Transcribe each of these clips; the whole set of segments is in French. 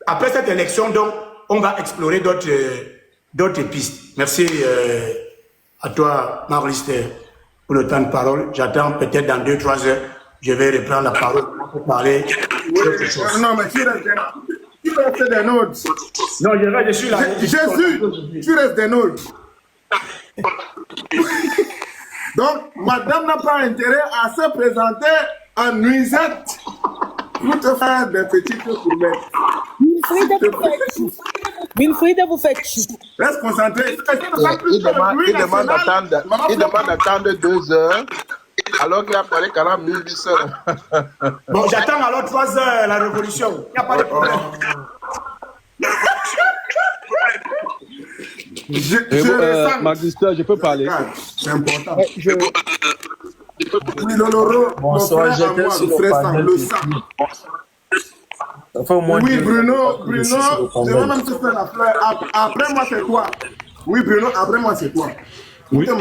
Après cette élection, donc, on va explorer d'autres pistes. Merci à toi, Maurice, pour le temps de parole. J'attends peut-être dans 2-3 heures, je vais reprendre la parole pour parler d'autre chose. Non, mais tu restes des notes. Non, je suis là. Jésus, tu restes des notes. Donc, madame n'a pas intérêt à se présenter en nuisette pour te faire des petites courbettes. Wilfried, vous faites chou. Reste concentré. Il demande d'attendre 2 heures alors qu'il a parlé 40 800. Bon, j'attends alors 3 heures la révolution. Il n'y a pas de problème. Magistrat, je peux parler. C'est important. Oui, Lolo. Bonsoir, j'étais sur le sang. Enfin, oui, Bruno, je vais même te faire la fleur. Après moi, c'est toi. Oui, Bruno, après moi, c'est toi. Oui, je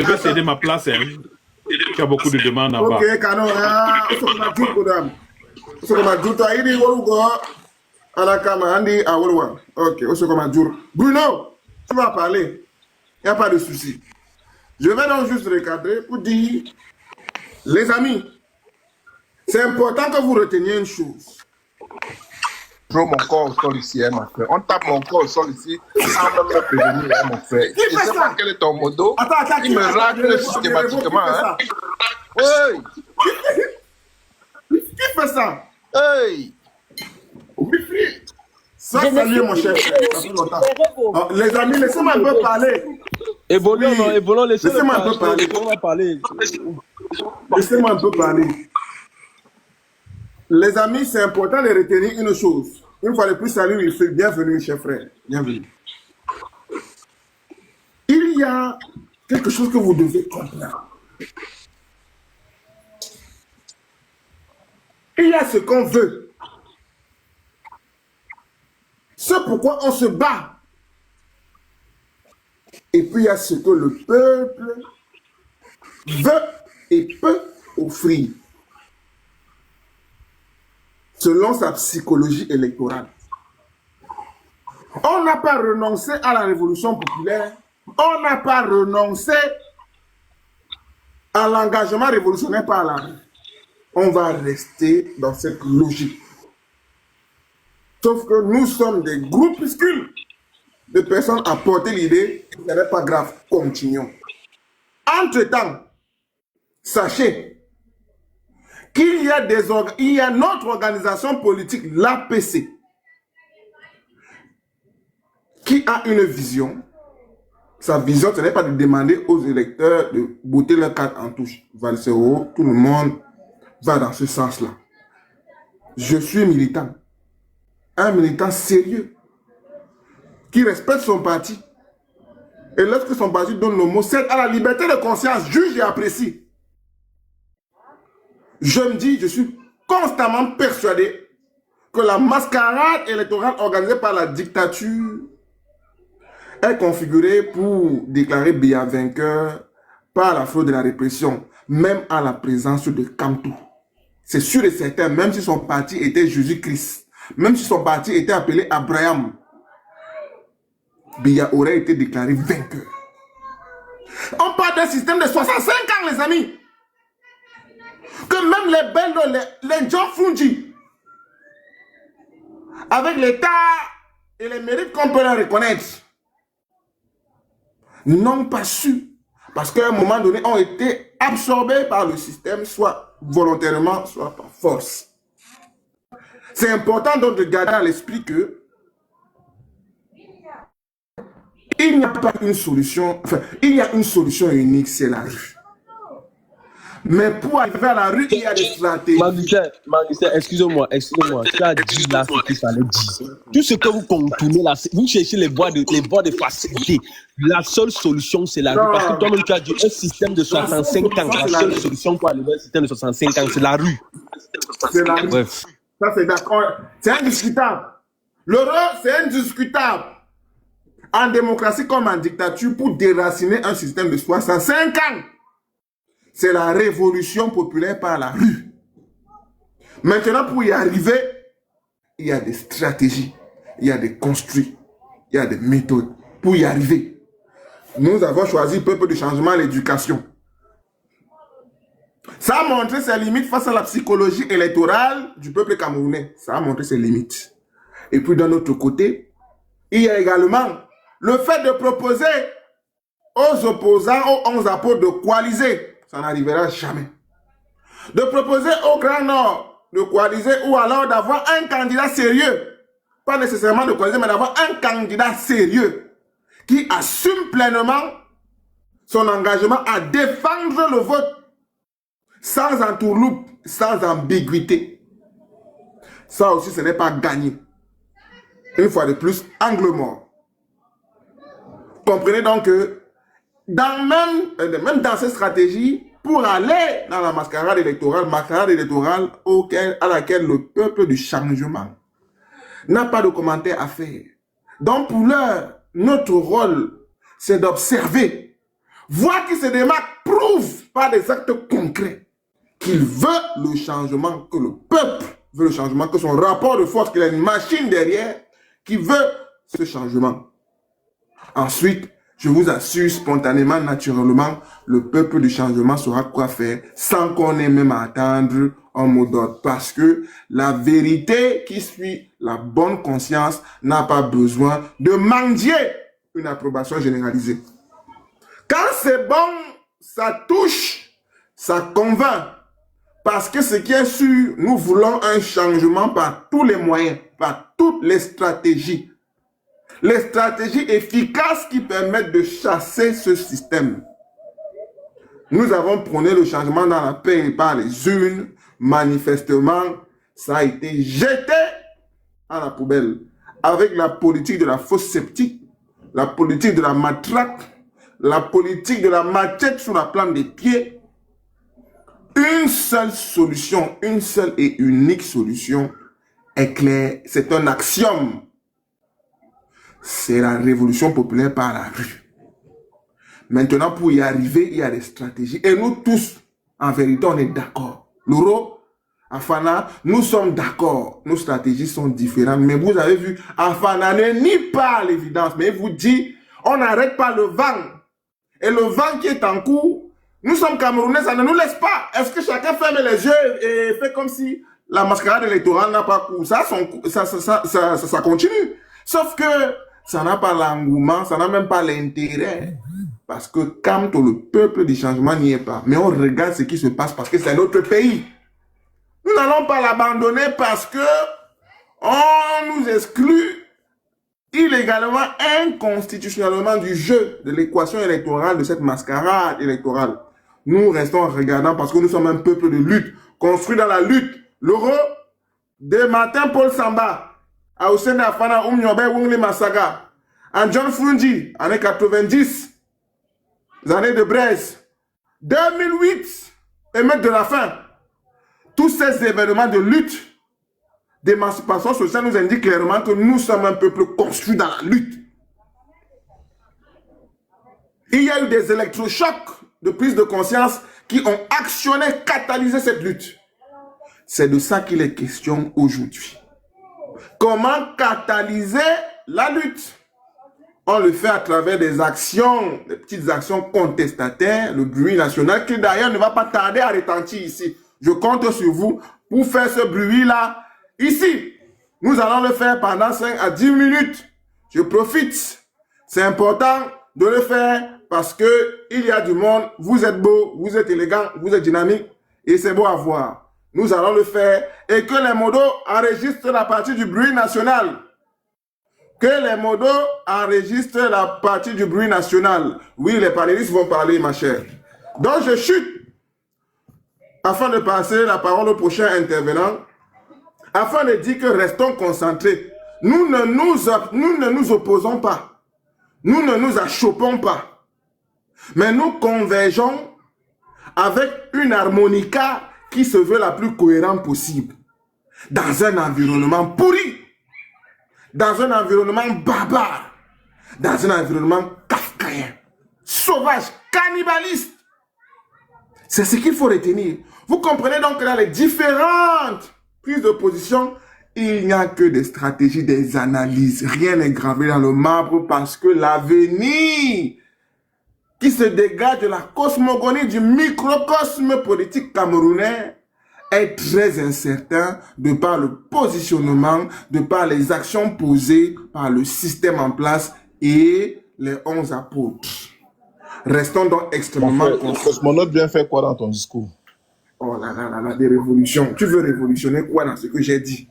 vais céder ma place. Hein. Il y a beaucoup de demandes en bas. Ok, Kano, Bruno, tu vas parler. Il n'y a pas de souci. Je vais donc juste recadrer pour dire, les amis, c'est important que vous reteniez une chose. Mon corps au sol ici, mon frère. On tape mon corps au sol ici, sans même me prévenir, mon frère. Je ne sais pas quel est ton modo. Attends, il me racle systématiquement. Hein. Hey. Qui fait ça? Hey. Ça, salut mon chef. Les amis, laissez-moi un peu parler. Évoluons, laissez-moi un peu parler. Laissez-moi un peu parler. Les amis, c'est important de retenir une chose. Une fois de plus, salut, il fait bienvenue, chers frères. Bienvenue. Il y a quelque chose que vous devez comprendre. Il y a ce qu'on veut. Ce pourquoi on se bat. Et puis il y a ce que le peuple veut et peut offrir selon sa psychologie électorale. On n'a pas renoncé à la révolution populaire. On n'a pas renoncé à l'engagement révolutionnaire par la rue. On va rester dans cette logique. Sauf que nous sommes des groupuscules de personnes à porter l'idée que ce n'est pas grave. Continuons. Entre-temps, sachez qu'il y a notre organisation politique, l'APC, qui a une vision. Sa vision, ce n'est pas de demander aux électeurs de botter leur carte en touche. Valsero, tout le monde va dans ce sens-là. Je suis militant. Un militant sérieux, qui respecte son parti. Et lorsque son parti donne le mot, c'est à la liberté de conscience, juge et apprécie. Je me dis, je suis constamment persuadé que la mascarade électorale organisée par la dictature est configurée pour déclarer Biya vainqueur par la fraude de la répression, même à la présence de Kamtou. C'est sûr et certain, même si son parti était Jésus-Christ, même si son parti était appelé Abraham, Biya aurait été déclaré vainqueur. On parle d'un système de 65 ans, les amis. Que même les Bello, les John Fungi, avec l'état et les mérites qu'on peut leur reconnaître, n'ont pas su, parce qu'à un moment donné, ont été absorbés par le système, soit volontairement, soit par force. C'est important donc de garder à l'esprit que il n'y a pas une solution, enfin, il y a une solution unique, c'est la rue. Mais pour arriver à la rue, il y a des stratégies. Magistrat, excusez-moi, tu as dit là ce qu'il fallait dire. Tout ce que vous contournez là, vous cherchez les voies de facilité. La seule solution, c'est la rue. Parce que toi-même, tu as dit un système de 65 ans. La seule solution pour arriver à un système de 65 ans, c'est la rue. C'est la rue. Bref. Ça, c'est d'accord. C'est indiscutable. L'horreur, c'est indiscutable. En démocratie comme en dictature, pour déraciner un système de 65 ans, c'est la révolution populaire par la rue. Maintenant, pour y arriver, il y a des stratégies, il y a des construits, il y a des méthodes pour y arriver. Nous avons choisi peuple du changement, l'éducation. Ça a montré ses limites face à la psychologie électorale du peuple camerounais. Ça a montré ses limites. Et puis d'un autre côté, il y a également le fait de proposer aux opposants, aux 11 apôtres de coaliser. Ça n'arrivera jamais. De proposer au Grand Nord de coaliser ou alors d'avoir un candidat sérieux. Pas nécessairement de coaliser, mais d'avoir un candidat sérieux qui assume pleinement son engagement à défendre le vote sans entourloupe, sans ambiguïté. Ça aussi, ce n'est pas gagné. Une fois de plus, angle mort. Comprenez donc que même dans cette stratégie, pour aller dans la mascarade électorale à laquelle le peuple du changement n'a pas de commentaire à faire. Donc pour l'heure, notre rôle, c'est d'observer, voir qui se démarque, prouve par des actes concrets qu'il veut le changement, que le peuple veut le changement, que son rapport de force, qu'il y a une machine derrière qui veut ce changement. Ensuite, je vous assure, spontanément, naturellement, le peuple du changement saura quoi faire sans qu'on ait même à attendre un mot d'ordre. Parce que la vérité qui suit la bonne conscience n'a pas besoin de mendier une approbation généralisée. Quand c'est bon, ça touche, ça convainc. Parce que ce qui est sûr, nous voulons un changement par tous les moyens, par toutes les stratégies. Les stratégies efficaces qui permettent de chasser ce système. Nous avons prôné le changement dans la paix et par les urnes. Manifestement, ça a été jeté à la poubelle. Avec la politique de la fausse sceptique, la politique de la matraque, la politique de la machette sous la plante des pieds. Une seule solution, une seule et unique solution est claire. C'est un axiome. C'est la révolution populaire par la rue. Maintenant, pour y arriver, il y a des stratégies. Et nous tous, en vérité, on est d'accord. Loro, Afana, nous sommes d'accord. Nos stratégies sont différentes. Mais vous avez vu, Afana ne nie pas l'évidence. Mais il vous dit, on n'arrête pas le vent. Et le vent qui est en cours, nous sommes Camerounais, ça ne nous laisse pas. Est-ce que chacun ferme les yeux et fait comme si la mascarade électorale n'a pas cours? Ça continue. Sauf que ça n'a pas l'engouement, ça n'a même pas l'intérêt. Parce que quand le peuple du changement n'y est pas, mais on regarde ce qui se passe parce que c'est notre pays. Nous n'allons pas l'abandonner parce que on nous exclut illégalement, inconstitutionnellement du jeu, de l'équation électorale, de cette mascarade électorale. Nous restons regardants parce que nous sommes un peuple de lutte, construit dans la lutte. L'euro, des matins, Paul Samba, à Ousseine Afana, Wungli Massaga, en John Frunji, années 90, les années de Brest, 2008, émeute de la faim. Tous ces événements de lutte, d'émancipation sociale nous indiquent clairement que nous sommes un peuple construit dans la lutte. Il y a eu des électrochocs de prise de conscience qui ont actionné, catalysé cette lutte. C'est de ça qu'il est question aujourd'hui. Comment catalyser la lutte? On le fait à travers des actions, des petites actions contestataires, le bruit national qui d'ailleurs ne va pas tarder à retentir ici. Je compte sur vous pour faire ce bruit-là ici. Nous allons le faire pendant 5 à 10 minutes. Je profite. C'est important de le faire parce que il y a du monde. Vous êtes beau, vous êtes élégant, vous êtes dynamique et c'est beau à voir. Nous allons le faire et que les modos enregistrent la partie du bruit national. Que les modos enregistrent la partie du bruit national. Oui, les panélistes vont parler, ma chère. Donc, je chute afin de passer la parole au prochain intervenant, afin de dire que restons concentrés. Nous ne nous opposons pas. Nous ne nous achoppons pas. Mais nous convergeons avec une harmonica qui se veut la plus cohérente possible. Dans un environnement pourri. Dans un environnement barbare. Dans un environnement kafkaïen. Sauvage, cannibaliste. C'est ce qu'il faut retenir. Vous comprenez donc que dans les différentes prises de position, il n'y a que des stratégies, des analyses. Rien n'est gravé dans le marbre parce que l'avenir qui se dégage de la cosmogonie du microcosme politique camerounais est très incertain de par le positionnement, de par les actions posées par le système en place et les 11 apôtres. Restons donc extrêmement Le cosmonaute vient faire quoi dans ton discours? Oh là là là là, des révolutions. Tu veux révolutionner quoi dans ce que j'ai dit?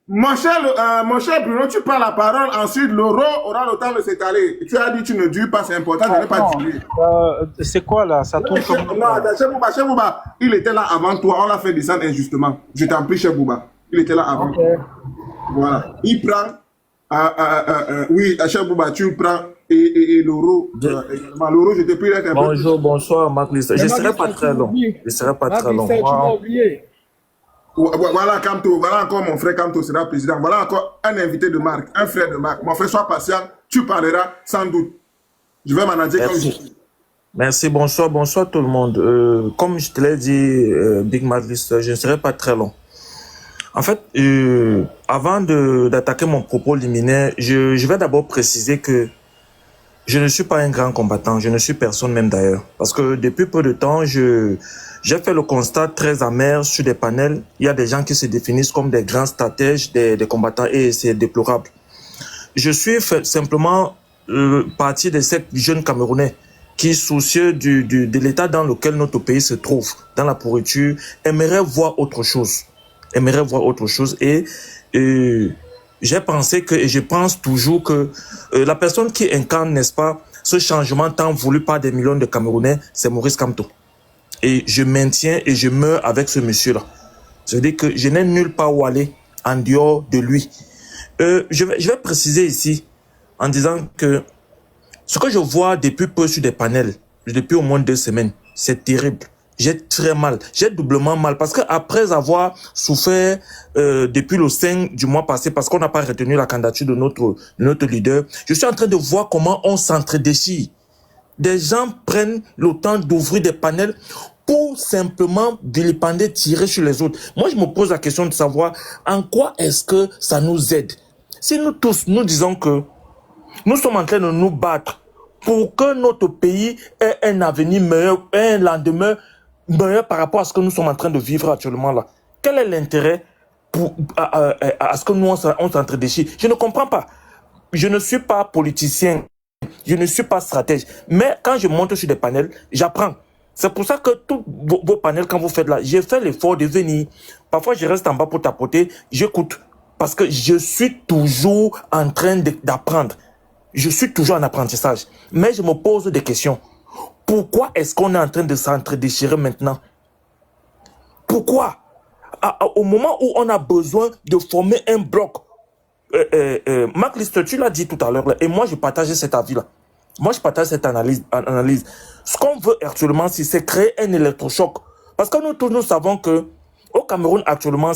Mon cher Bruno, tu prends la parole, ensuite Laurent aura le temps de s'étaler. Tu as dit tu ne dures pas, c'est important, je n'ai pas dit. C'est quoi là? Ça tourne comme... Non, Cheikh Bouba, il était là avant toi, on l'a fait descendre injustement. Je t'en prie, Cheikh Bouba. Il était là avant toi. Voilà. Il prend... oui, Cheikh Bouba, tu prends... Et Laurent, Laurent, je te prie d'être un peu... Bonjour, bonsoir, Marc Lister. Je ne serai pas très long. Je ne serai pas très long. Tu m'as oublié. Voilà Kamto, voilà encore mon frère Kamto sera président. Voilà encore un invité de Marc, un frère de Marc. Mon frère, sois patient, tu parleras sans doute. Je vais manager comme je suis. Merci, bonsoir tout le monde. Comme je te l'ai dit, Big Marc Lister, je ne serai pas très long. En fait, avant d'attaquer mon propos liminaire, je vais d'abord préciser que je ne suis pas un grand combattant, je ne suis personne même d'ailleurs. Parce que depuis peu de temps, j'ai fait le constat très amer sur des panels. Il y a des gens qui se définissent comme des grands stratèges, des combattants, et c'est déplorable. Je suis simplement partie de ces jeunes Camerounais qui, soucieux de l'état dans lequel notre pays se trouve, dans la pourriture, aimeraient voir autre chose. Et j'ai pensé que, et je pense toujours que la personne qui incarne, n'est-ce pas, ce changement tant voulu par des millions de Camerounais, c'est Maurice Kamto. Et je maintiens et je meurs avec ce monsieur-là. Ça veut dire que je n'ai nulle part où aller en dehors de lui. Je vais préciser ici en disant que ce que je vois depuis peu sur des panels, depuis au moins 2 semaines, c'est terrible. J'ai très mal, j'ai doublement mal parce que après avoir souffert depuis le 5 du mois passé parce qu'on n'a pas retenu la candidature de notre leader, je suis en train de voir comment on s'entre-déchire. Des gens prennent le temps d'ouvrir des panels pour simplement vilipender, tirer sur les autres. Moi, je me pose la question de savoir en quoi est-ce que ça nous aide. Si nous tous, nous disons que nous sommes en train de nous battre pour que notre pays ait un avenir meilleur, un lendemain meilleur par rapport à ce que nous sommes en train de vivre actuellement là. Quel est l'intérêt à ce que nous on s'entre-déchire? Je ne comprends pas. Je ne suis pas politicien, je ne suis pas stratège, mais quand je monte sur des panels, j'apprends. C'est pour ça que tous vos panels, quand vous faites là, j'ai fait l'effort de venir. Parfois, je reste en bas pour tapoter, j'écoute. Parce que je suis toujours en train d'apprendre. Je suis toujours en apprentissage. Mais je me pose des questions. Pourquoi est-ce qu'on est en train de s'entre-déchirer maintenant? Pourquoi? Au moment où on a besoin de former un bloc, Marc Lister, tu l'as dit tout à l'heure, et moi je partage cet avis-là. Moi je partage cette analyse. Ce qu'on veut actuellement, c'est créer un électrochoc. Parce que nous tous, nous savons que au Cameroun actuellement,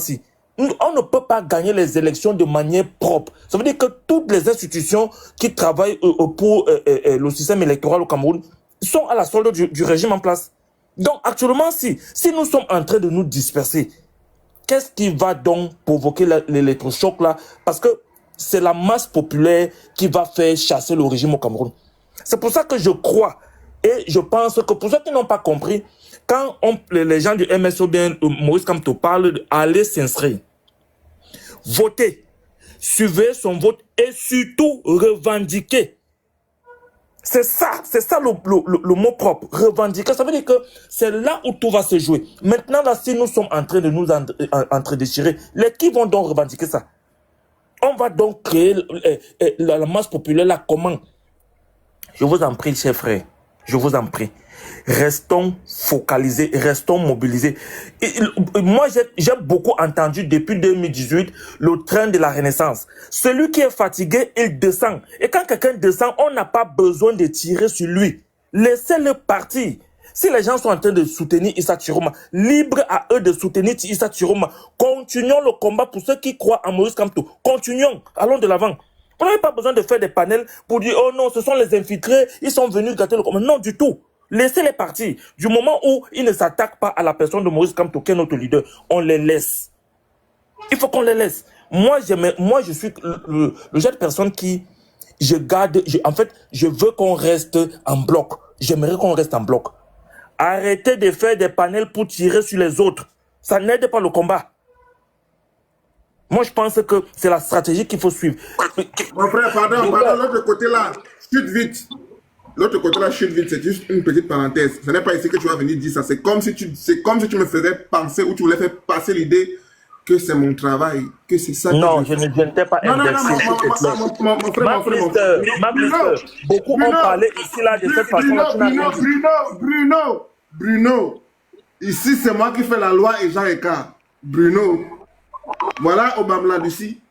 on ne peut pas gagner les élections de manière propre. Ça veut dire que toutes les institutions qui travaillent pour le système électoral au Cameroun sont à la solde du régime en place. Donc actuellement, si nous sommes en train de nous disperser, qu'est-ce qui va donc provoquer l'électrochoc là? Parce que c'est la masse populaire qui va faire chasser le régime au Cameroun. C'est pour ça que je crois et je pense que pour ceux qui n'ont pas compris, quand les gens du MS ou bien Maurice Kamto parlent d'aller s'inscrire, voter, suivre son vote et surtout revendiquer. C'est ça le mot propre, revendiquer. Ça veut dire que c'est là où tout va se jouer. Maintenant, là, si nous sommes en train de nous entre-déchirer, qui vont donc revendiquer ça? On va donc créer la masse populaire là, comment? Je vous en prie, chers frères, je vous en prie. Restons focalisés, restons mobilisés. Moi, j'ai beaucoup entendu depuis 2018 le train de la Renaissance. Celui qui est fatigué, il descend. Et quand quelqu'un descend, on n'a pas besoin de tirer sur lui. Laissez-le partir. Si les gens sont en train de soutenir Issa Chiroma, libre à eux de soutenir Issa Chiroma. Continuons le combat pour ceux qui croient en Maurice Kamto. Continuons, allons de l'avant. On n'avait pas besoin de faire des panels pour dire « Oh non, ce sont les infiltrés, ils sont venus gâter le combat ». Non, du tout. Laissez-les partir. Du moment où ils ne s'attaquent pas à la personne de Maurice Kamto, qui est notre leader, on les laisse. Il faut qu'on les laisse. Moi, je suis le genre de personne qui, en fait, je veux qu'on reste en bloc. J'aimerais qu'on reste en bloc. Arrêtez de faire des panels pour tirer sur les autres. Ça n'aide pas le combat. Moi, je pense que c'est la stratégie qu'il faut suivre. Mon frère, pardon, l'autre côté là, chute vite. L'autre côté là, chute vite, c'est juste une petite parenthèse. Ce n'est pas ici que tu vas venir dire ça. C'est comme si tu me faisais penser ou tu voulais faire passer l'idée que c'est mon travail, que c'est ça. Non, je n'étais pas indexé. Mon frère. Beaucoup ont parlé ici là de cette façon. Bruno, ici c'est moi qui fais la loi et Jean Eka. Bruno, voilà Obama d'ici,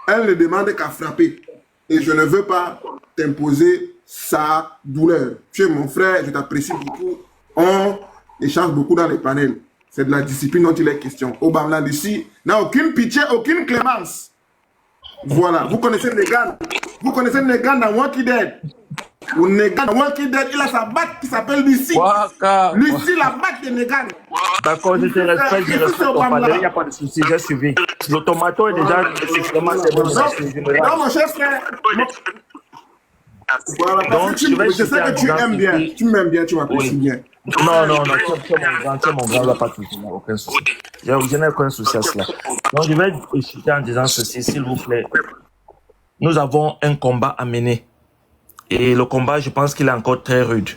elle ne demande qu'à frapper. Et je ne veux pas t'imposer sa douleur. Tu es mon frère, je t'apprécie beaucoup. On échange beaucoup dans les panels. C'est de la discipline dont il est question. Obama d'ici n'a aucune pitié, aucune clémence. Voilà, vous connaissez Negan. Vous connaissez Negan dans Walking Dead. Ou Negan dans Walking Dead, il a sa batte qui s'appelle Lucie. Lucie, la batte de Negan. D'accord, je te respecte, ton panel, il n'y a pas de souci, j'ai suivi. L'automato est déjà suffisamment bon. Non, mon cher frère. Voilà, Donc, je sais que tu aimes bien. Tu m'aimes bien, tu m'apprécies bien. Non, tu es mon grand, il n'y a pas de souci, aucun souci. Je n'ai aucun souci à cela. Donc, je vais discuter en disant ceci, s'il vous plaît. Nous avons un combat à mener. Et le combat, je pense qu'il est encore très rude.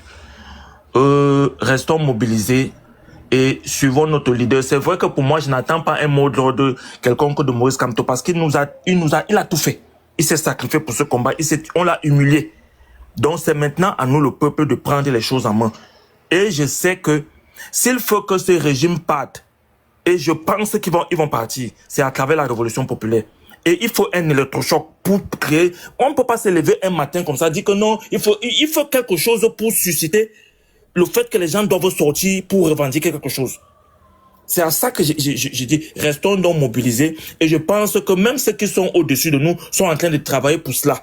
Restons mobilisés et suivons notre leader. C'est vrai que pour moi, je n'attends pas un mot de quelconque de Maurice Kamto parce qu'il a tout fait. Il s'est sacrifié pour ce combat. On l'a humilié. Donc, c'est maintenant à nous, le peuple, de prendre les choses en main. Et je sais que s'il faut que ce régime parte, et je pense qu'ils vont partir, c'est à travers la révolution populaire. Et il faut un électrochoc pour créer. On ne peut pas se lever un matin comme ça, dire que non, il faut quelque chose pour susciter le fait que les gens doivent sortir pour revendiquer quelque chose. C'est à ça que je dis, restons donc mobilisés. Et je pense que même ceux qui sont au-dessus de nous sont en train de travailler pour cela.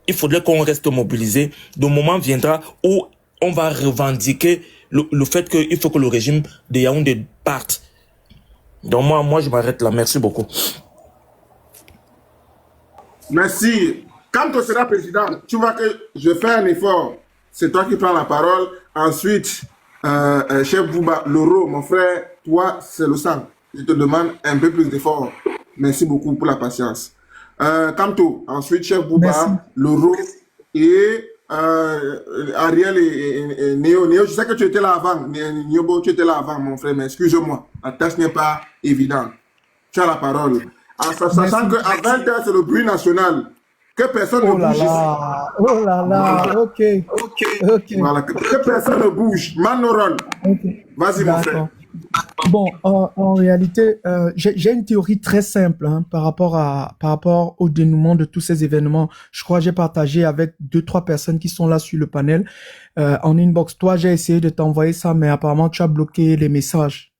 Il faudrait qu'on reste mobilisés. Le moment viendra où on va revendiquer le fait qu'il faut que le régime de Yaoundé parte. Donc moi je m'arrête là. Merci beaucoup. Merci. Quand tu seras président, tu vois que je fais un effort. C'est toi qui prends la parole. Ensuite, chef Bouba, Loro, mon frère, toi, c'est le sang. Je te demande un peu plus d'effort. Merci beaucoup pour la patience. Kamto, ensuite, chef Bouba, Loro et Ariel et Néo. Néo, je sais que tu étais là avant. Niobo, tu étais là avant, mon frère, mais excuse-moi. La tâche n'est pas évidente. Tu as la parole. En sachant qu'à 20h, c'est le bruit national. Que personne ne bouge. Oh là là, ok. Voilà, que personne ne bouge. Manoron. Okay. Vas-y, mon frère. Bon, en réalité, j'ai une théorie très simple par rapport au dénouement de tous ces événements. Je crois que j'ai partagé avec 2-3 personnes qui sont là sur le panel en inbox. Toi, j'ai essayé de t'envoyer ça, mais apparemment, tu as bloqué les messages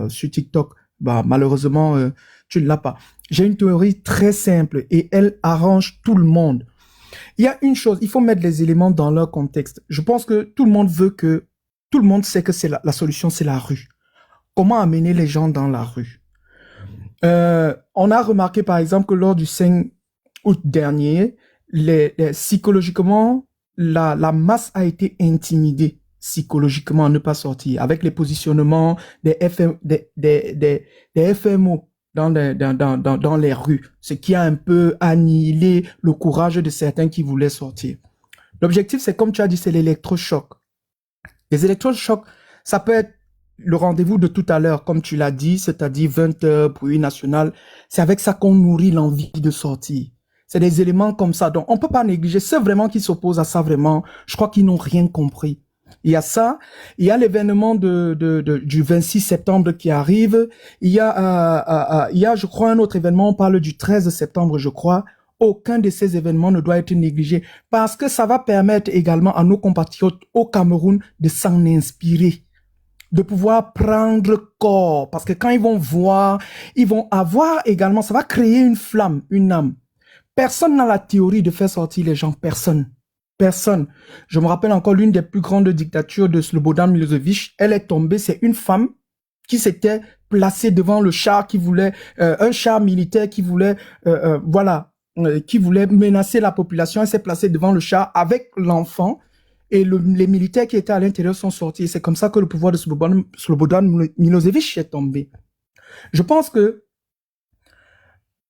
sur TikTok. Bah, malheureusement, tu ne l'as pas. J'ai une théorie très simple et elle arrange tout le monde. Il y a une chose, il faut mettre les éléments dans leur contexte. Je pense que tout le monde sait que c'est la solution, c'est la rue. Comment amener les gens dans la rue? On a remarqué par exemple que lors du 5 août dernier, psychologiquement, la masse a été intimidée psychologiquement à ne pas sortir, avec les positionnements des FMO dans les rues, ce qui a un peu annihilé le courage de certains qui voulaient sortir. L'objectif, c'est comme tu as dit, c'est l'électrochoc. Les électrochocs, ça peut être le rendez-vous de tout à l'heure, comme tu l'as dit, c'est-à-dire 20h, bruit national. C'est avec ça qu'on nourrit l'envie de sortir. C'est des éléments comme ça. Donc, on peut pas négliger. Ceux vraiment qui s'opposent à ça, vraiment, je crois qu'ils n'ont rien compris. Il y a ça, il y a l'événement du 26 septembre qui arrive, il y a, je crois, un autre événement, on parle du 13 septembre, je crois. Aucun de ces événements ne doit être négligé parce que ça va permettre également à nos compatriotes au Cameroun de s'en inspirer, de pouvoir prendre corps, parce que quand ils vont voir, ils vont avoir également, ça va créer une flamme, une âme. Personne n'a la théorie de faire sortir les gens, personne. Personne. Je me rappelle encore l'une des plus grandes dictatures de Slobodan Milosevic. Elle est tombée, c'est une femme qui s'était placée devant le char qui voulait, un char militaire qui voulait, qui voulait menacer la population. Elle s'est placée devant le char avec l'enfant et les militaires qui étaient à l'intérieur sont sortis. C'est comme ça que le pouvoir de Slobodan Milosevic est tombé. Je pense que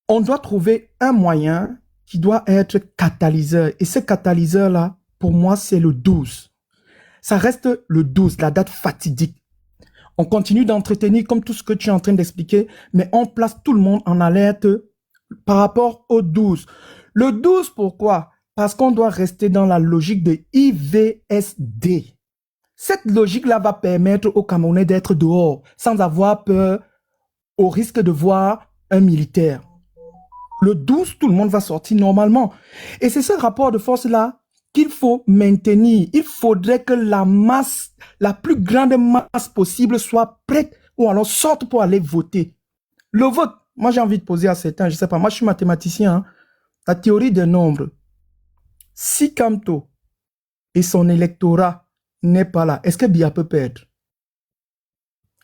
on doit trouver un moyen qui doit être catalyseur. Et ce catalyseur-là, pour moi, c'est le 12. Ça reste le 12, la date fatidique. On continue d'entretenir comme tout ce que tu es en train d'expliquer, mais on place tout le monde en alerte par rapport au 12. Le 12, pourquoi? Parce qu'on doit rester dans la logique de IVSD. Cette logique-là va permettre aux Camerounais d'être dehors, sans avoir peur, au risque de voir un militaire. Le 12, tout le monde va sortir normalement. Et c'est ce rapport de force-là qu'il faut maintenir. Il faudrait que la masse, la plus grande masse possible soit prête ou alors sorte pour aller voter. Le vote, moi j'ai envie de poser à certains, je sais pas, moi je suis mathématicien, hein, la théorie des nombres. Si Kamto et son électorat n'est pas là, est-ce que Biya peut perdre?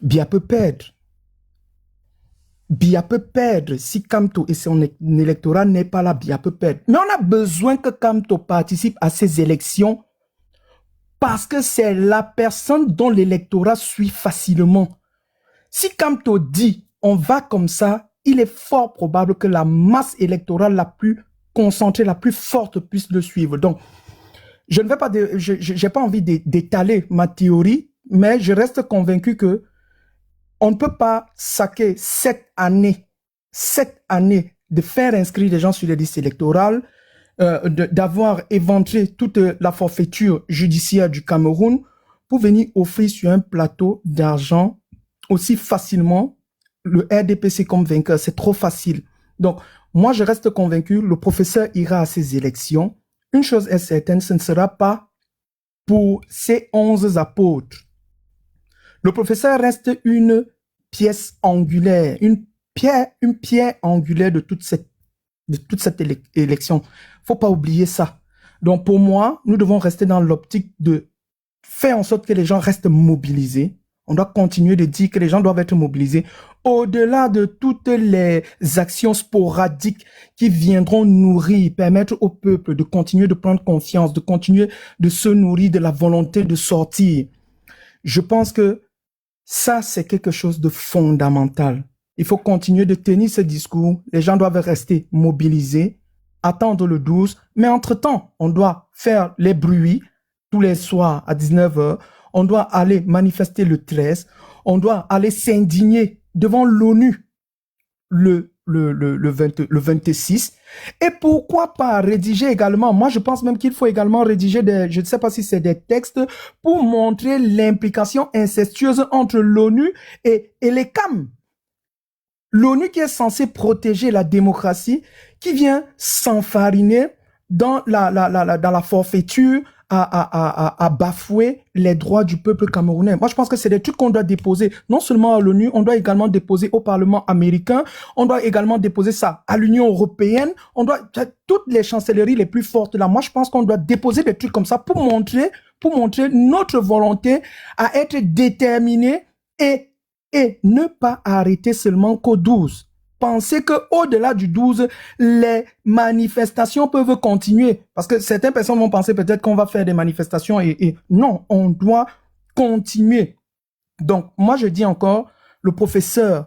Biya peut perdre. Biya peut perdre. Si Kamto et son électorat n'est pas là, Biya peut perdre. Mais on a besoin que Kamto participe à ces élections parce que c'est la personne dont l'électorat suit facilement. Si Kamto dit on va comme ça, il est fort probable que la masse électorale la plus concentrée, la plus forte puisse le suivre. Donc, je ne vais pas, j'ai pas envie d'étaler ma théorie, mais je reste convaincu que on ne peut pas saquer 7 années de faire inscrire des gens sur les listes électorales, d'avoir éventré toute la forfaiture judiciaire du Cameroun pour venir offrir sur un plateau d'argent aussi facilement le RDPC comme vainqueur. C'est trop facile. Donc, moi, je reste convaincu, le professeur ira à ces élections. Une chose est certaine, ce ne sera pas pour ces 11 apôtres. Le professeur reste une pièce angulaire, une pierre angulaire de toute cette élection. Faut pas oublier ça. Donc, pour moi, nous devons rester dans l'optique de faire en sorte que les gens restent mobilisés. On doit continuer de dire que les gens doivent être mobilisés au-delà de toutes les actions sporadiques qui viendront nourrir, permettre au peuple de continuer de prendre confiance, de continuer de se nourrir de la volonté de sortir. Je pense que ça, c'est quelque chose de fondamental. Il faut continuer de tenir ce discours. Les gens doivent rester mobilisés, attendre le 12. Mais entre-temps, on doit faire les bruits tous les soirs à 19h. On doit aller manifester le 13. On doit aller s'indigner devant l'ONU le 26. Et pourquoi pas rédiger également, moi je pense même qu'il faut également rédiger je ne sais pas si c'est des textes pour montrer l'implication incestueuse entre l'ONU et les CAM. L'ONU qui est censée protéger la démocratie, qui vient s'enfariner dans la forfaiture, à bafouer les droits du peuple camerounais. Moi, je pense que c'est des trucs qu'on doit déposer, non seulement à l'ONU, on doit également déposer au Parlement américain, on doit également déposer ça à l'Union européenne, toutes les chancelleries les plus fortes là. Moi, je pense qu'on doit déposer des trucs comme ça pour montrer notre volonté à être déterminés et ne pas arrêter seulement qu'au 12. Pensez qu'au-delà du 12, les manifestations peuvent continuer. Parce que certaines personnes vont penser peut-être qu'on va faire des manifestations et non, on doit continuer. Donc, moi, je dis encore, le professeur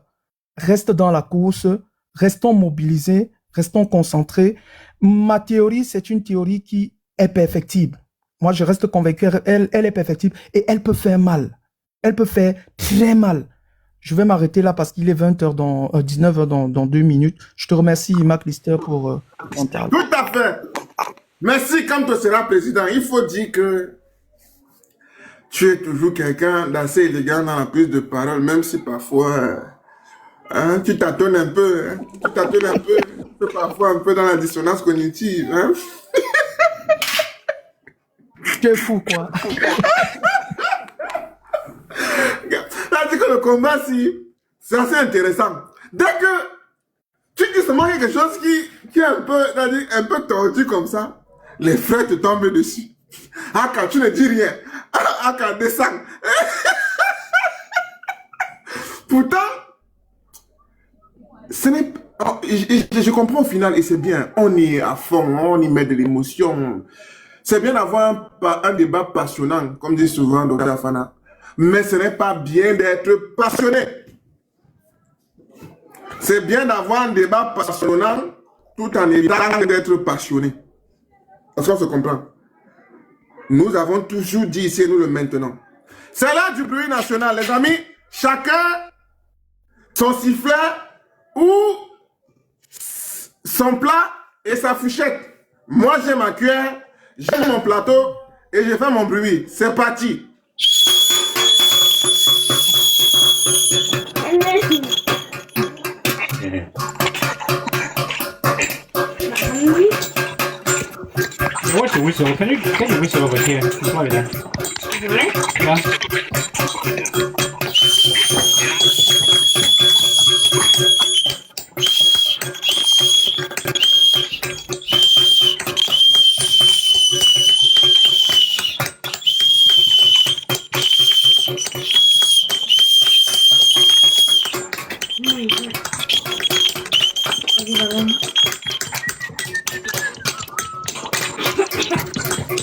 reste dans la course, restons mobilisés, restons concentrés. Ma théorie, c'est une théorie qui est perfectible. Moi, je reste convaincu, elle est perfectible et elle peut faire mal. Elle peut faire très mal. Je vais m'arrêter là parce qu'il est 19h dans 2 minutes. Je te remercie, Marc Lister, pour l'interview. Tout à fait. Merci, quand tu seras président. Il faut dire que tu es toujours quelqu'un d'assez élégant dans la prise de parole, même si parfois tu tâtonnes un peu. Tu peux parfois un peu dans la dissonance cognitive. T'es fou, quoi. C'est que le combat, c'est assez intéressant. Dès que tu dis seulement quelque chose qui est un peu tordu comme ça, Les frères te tombent dessus. Aka, tu ne dis rien. Aka, descend. Pourtant, ce n'est pas... Je comprends au final, et c'est bien. On y est à fond, on y met de l'émotion. C'est bien d'avoir un débat passionnant, comme dit souvent Dr. Afana. Mais ce n'est pas bien d'être passionné. C'est bien d'avoir un débat passionnant tout en évitant d'être passionné. Est-ce qu'on se comprend? Nous avons toujours dit ici, nous le maintenons. C'est l'heure du bruit national, les amis. Chacun son sifflet ou son plat et sa fourchette. Moi, j'ai ma cuillère, j'ai mon plateau et je fais mon bruit. C'est parti. What's the whistle? Can you get the whistle over here? Plug it in. Yeah.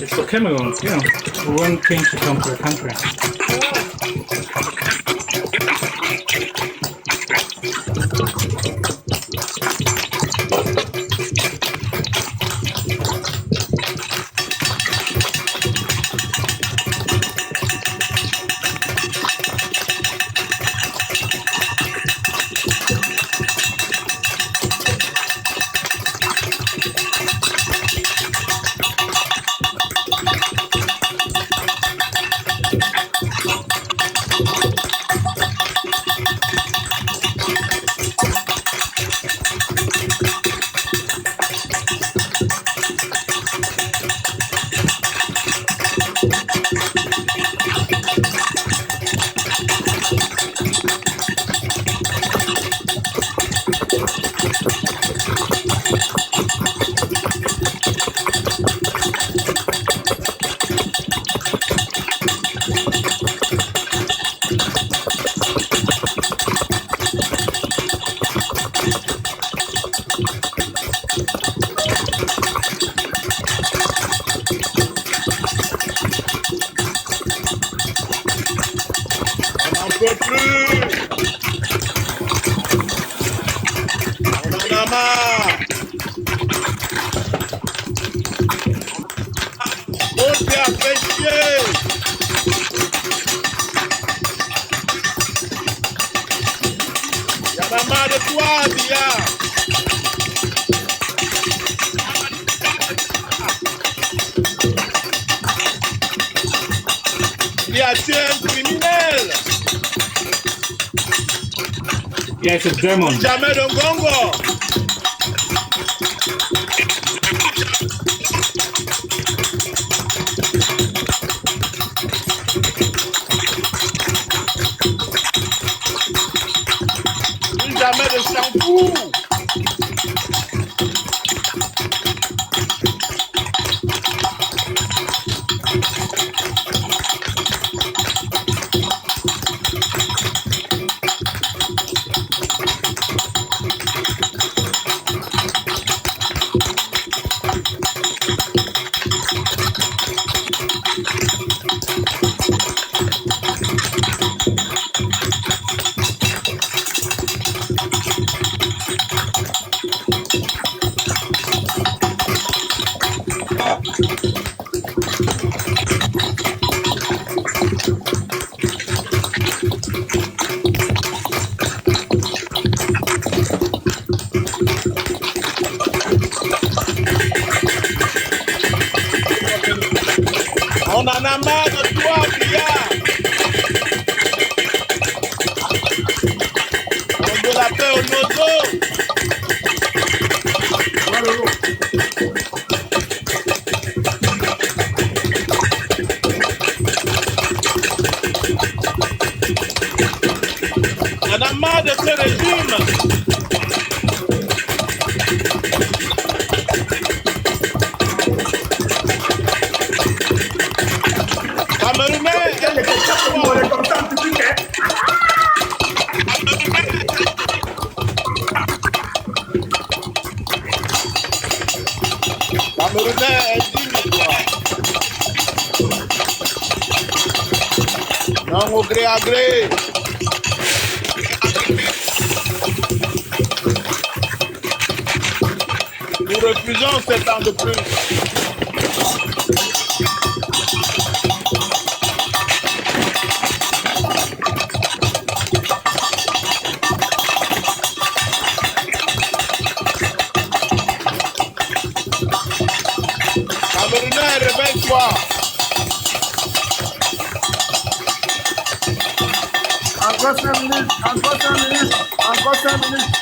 It's the chemical, you know, one thing to come to a country. Yeah, it's a German. Jamais de Congo. Jamais de shampoo. On en a marre de toi, Bia. On de la paix au nozo. On en a marre de ce régime. Camerounais indignes, quoi. Non au gré à gré. Nous refusons 7 ans de plus. Camerounais, réveille-toi. Encore 5 minutes, encore 5 minutes, encore 5 minutes.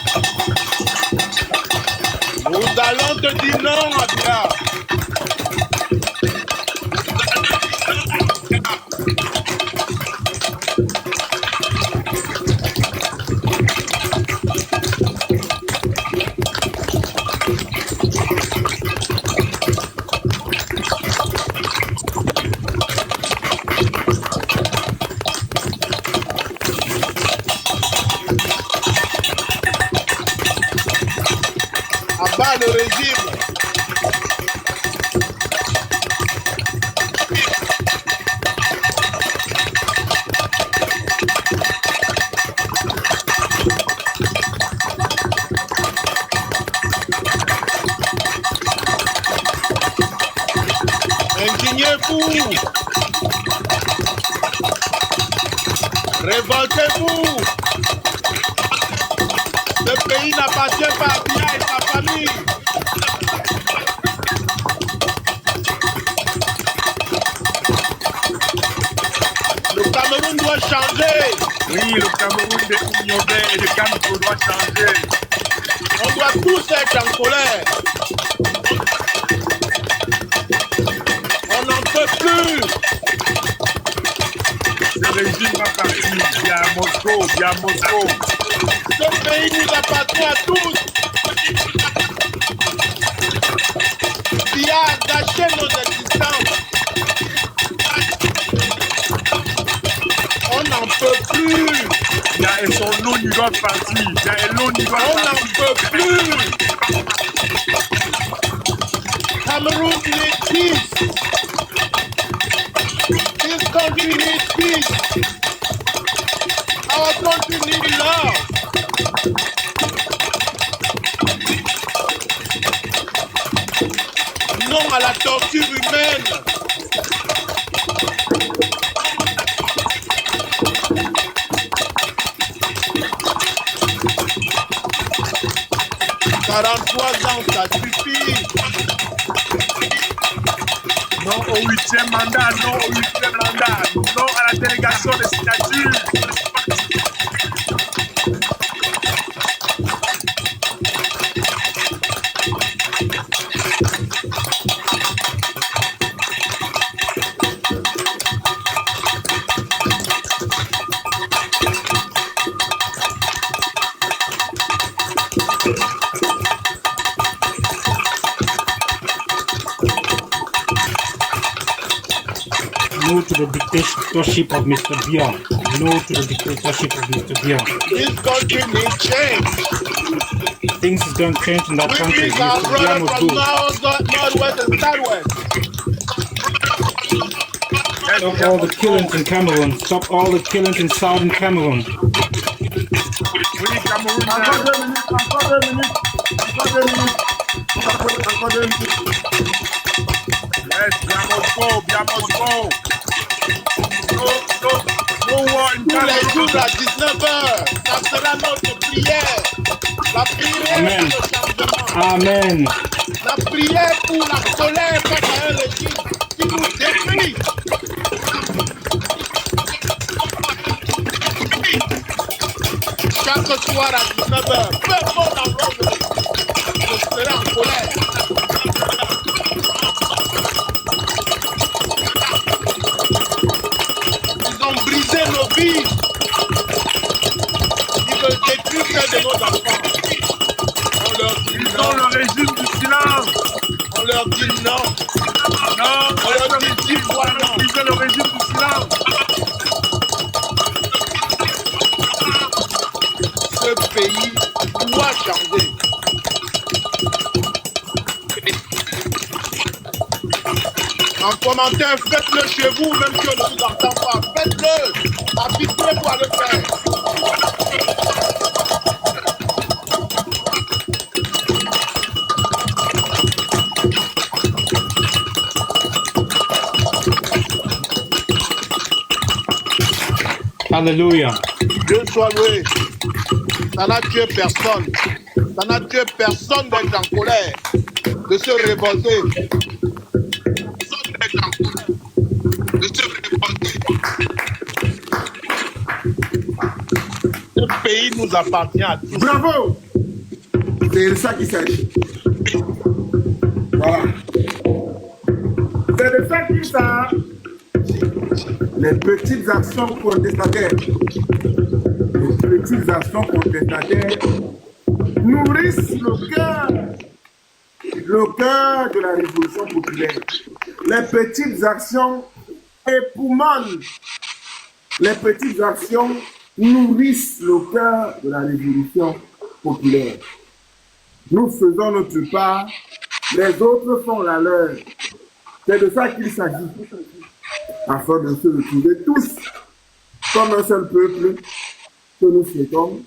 Nous allons te dire non, Abia. Abat le régime. Indignez-vous. Révoltez-vous. Ce pays n'appartient pas à Biya et sa famille. Le Cameroun doit changer. Oui, le Cameroun de Ignobe et de Kamiko doit changer. On doit tous être en colère. On n'en peut plus. Le régime va partir. Viens à Moscou, viens à Moscou. Ce pays nous appartient à tous. Qui a gâché nos existences. On n'en peut plus. Viens et son nom, il doit partir. Viens et l'eau, il doit On n'en partir. peut plus. Cameroun needs peace. This country needs peace. Our country needs love. Non à la torture humaine. « 43 ans, ça suffit. Non au 8e mandat, non au 8e mandat. Non à la délégation des signatures. No to the dictatorship of Mr. Biya. No to the dictatorship of Mr. Biya. This country needs change. Things is going to change in that We country. need our Mr. Biya brother must from go. northwest and southwest. Stop all the killings in Cameroon. Stop all the killings in southern Cameroon. Oui, Cameroun. Encore 2 minutes, encore 2 minutes, encore 2 minutes, encore 2 minutes. Yes, viens à Moscou, viens à Moscou. No war in Tous les Cameroun. jours à 19h, ça sera notre prière. La prière Amen. pour le changement. Amen. La prière pour la colère face à un régime qui nous détruit. Chaque soir à 19h, peu importe l'endroit où je serai en colère. Ils ont brisé nos vies. Ils veulent détruire celles de nos enfants. On leur dit Ils ont non. le régime du silence. On leur dit non. Non, On leur dit 10 fois non. ils ont le régime du silence. Ce pays doit changer. En commentaire, faites-le chez vous, même si on ne vous entend pas. Faites-le. Habituez-vous à le faire. Alléluia. Dieu soit loué. Ça n'a tué personne. Ça n'a tué personne d'être en colère, de se révolter. Personne d'être en colère, de se révolter. Ce pays nous appartient à tous. Bravo! C'est de ça qu'il s'agit. Voilà. C'est de ça qu'il s'agit. Les petites actions contestataires. Les petites actions contestataires nourrissent le cœur de la révolution populaire. Les petites actions époumonnent. Les petites actions nourrissent le cœur de la révolution populaire. Nous faisons notre part, les autres font la leur. C'est de ça qu'il s'agit, afin de se retrouver tous comme un seul peuple que nous souhaitons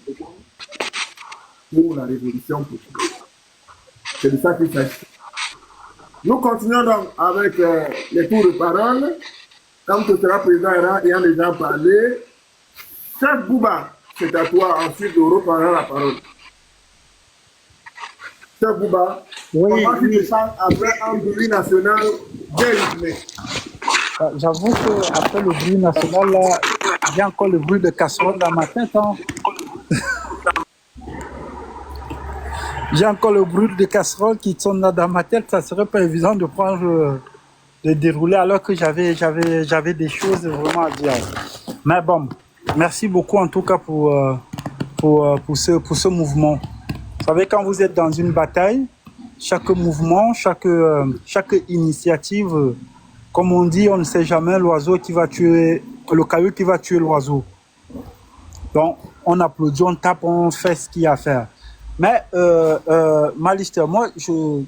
pour la révolution populaire. C'est de ça qu'il s'agit. Nous continuons donc avec les tours de parole. Comme ce sera président ayant déjà parlé, Chef Bouba, c'est à toi, ensuite de reprendre la parole. Chef Bouba, Oui, comment tu oui. te sens après un bruit national bien rythmé? J'avoue qu'après le bruit national, là, il y a encore le bruit de casserole dans ma tête. Hein. J'ai encore le bruit de casserole qui sonne là dans ma tête. Ça serait pas évident de prendre, de dérouler alors que j'avais des choses vraiment à dire. Mais bon, merci beaucoup en tout cas pour ce mouvement. Vous savez, quand vous êtes dans une bataille, chaque mouvement, chaque initiative, comme on dit, on ne sait jamais l'oiseau qui va tuer, le caillou qui va tuer l'oiseau. Donc, on applaudit, on tape, on fait ce qu'il y a à faire. Mais, Malister, moi, je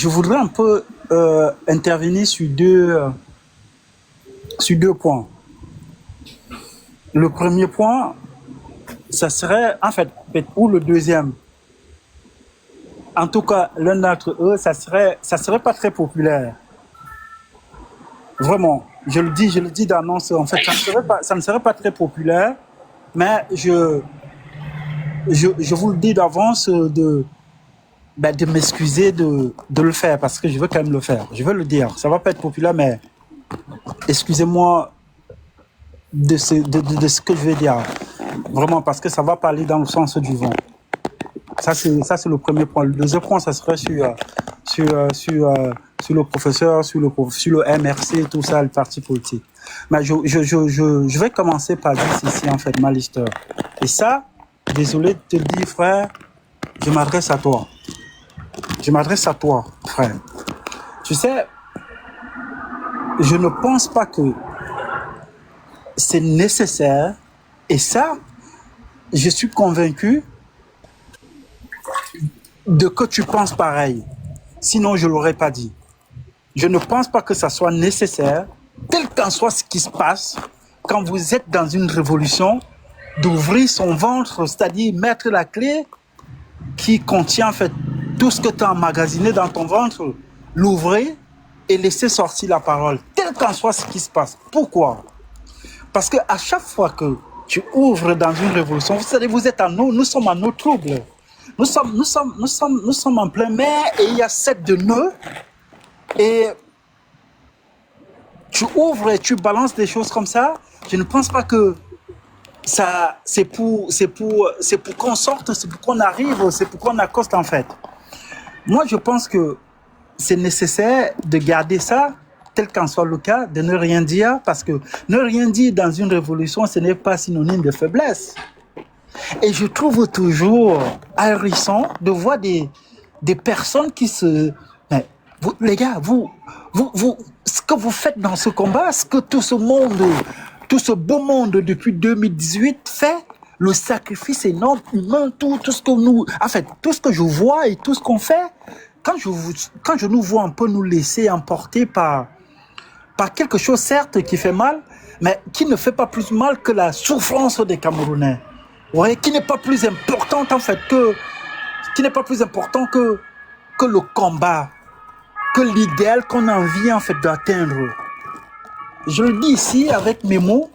voudrais un peu intervenir sur deux points. Le premier point, ça serait, en fait, ou le deuxième. En tout cas, l'un d'entre eux, ça serait pas très populaire. Vraiment, je le dis d'annonce, en fait, ça ne serait pas très populaire, mais je vous le dis d'avance de m'excuser de le faire, parce que je veux quand même le faire. Je veux le dire. Ça va pas être populaire, mais excusez-moi de ce que je vais dire. Vraiment, parce que ça va parler dans le sens du vent. Ça, c'est le premier point. Le deuxième point, ça serait sur le professeur, sur le MRC, tout ça, le parti politique. Mais je vais commencer par dire ceci, en fait, Malister. Et ça, désolé de te le dire, frère, je m'adresse à toi. Je m'adresse à toi, frère. Tu sais, je ne pense pas que c'est nécessaire. Et ça, je suis convaincu de que tu penses pareil. Sinon, je ne l'aurais pas dit. Je ne pense pas que ça soit nécessaire, tel qu'en soit ce qui se passe, quand vous êtes dans une révolution, d'ouvrir son ventre, c'est-à-dire mettre la clé qui contient en fait tout ce que tu as emmagasiné dans ton ventre, l'ouvrir et laisser sortir la parole, tel qu'en soit ce qui se passe. Pourquoi? Parce qu'à chaque fois que tu ouvres dans une révolution, vous savez, vous êtes nous sommes en eau trouble. Nous sommes en plein mer et il y a 7 de nœuds et tu ouvres et tu balances des choses comme ça. Je ne pense pas que ça, c'est pour qu'on sorte, c'est pour qu'on arrive, c'est pour qu'on accoste en fait. Moi, je pense que c'est nécessaire de garder ça, tel qu'en soit le cas, de ne rien dire, parce que ne rien dire dans une révolution, ce n'est pas synonyme de faiblesse. Et je trouve toujours ahurissant de voir des personnes qui se... Mais vous, les gars, vous, ce que vous faites dans ce combat, ce que tout ce beau monde depuis 2018 fait, le sacrifice énorme humain, tout ce que nous... En fait, tout ce que je vois et tout ce qu'on fait, quand je nous vois un peu nous laisser emporter par quelque chose, certes, qui fait mal, mais qui ne fait pas plus mal que la souffrance des Camerounais. Ouais, qui n'est pas plus importante, en fait, qui n'est pas plus important que le combat, que l'idéal qu'on a envie, en fait, d'atteindre. Je le dis ici avec mes mots,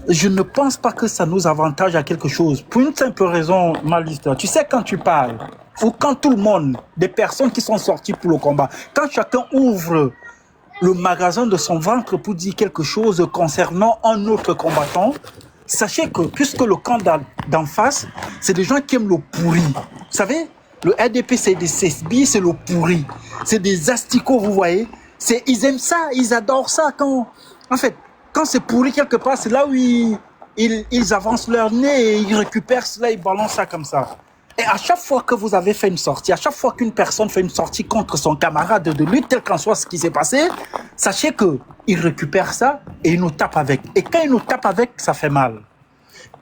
je ne pense pas que ça nous avantage à quelque chose. Pour une simple raison, Malister. Tu sais, quand tu parles, ou quand tout le monde, des personnes qui sont sorties pour le combat, quand chacun ouvre le magasin de son ventre pour dire quelque chose concernant un autre combattant, sachez que puisque le camp d'en face, c'est des gens qui aiment le pourri. Vous savez, le RDP, c'est des CSB, c'est le pourri. C'est des asticots, vous voyez. Ils aiment ça, ils adorent ça. En fait, quand c'est pourri quelque part, c'est là où ils avancent leur nez et ils récupèrent cela, ils balancent ça comme ça. Et à chaque fois que vous avez fait une sortie, à chaque fois qu'une personne fait une sortie contre son camarade de lutte, tel qu'en soit ce qui s'est passé, sachez qu'il récupère ça et il nous tape avec. Et quand il nous tape avec, ça fait mal.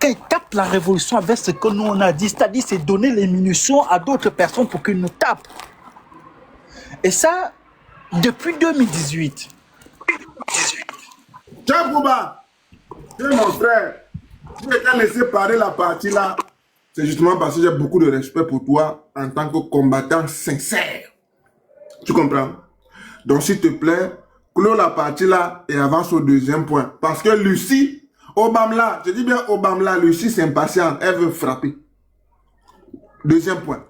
Quand il tape la révolution avec ce que nous on a dit, c'est-à-dire c'est donner les munitions à d'autres personnes pour qu'ils nous tapent. Et ça, depuis 2018. Tiens, Bouba, tu es mon frère. Tu m'as laissé parler la partie là. C'est justement parce que j'ai beaucoup de respect pour toi en tant que combattant sincère. Tu comprends? Donc, s'il te plaît, clôt la partie là et avance au deuxième point. Parce que Lucie, Obamla, je dis bien Obamla, Lucie c'est impatiente, elle veut frapper. Deuxième point.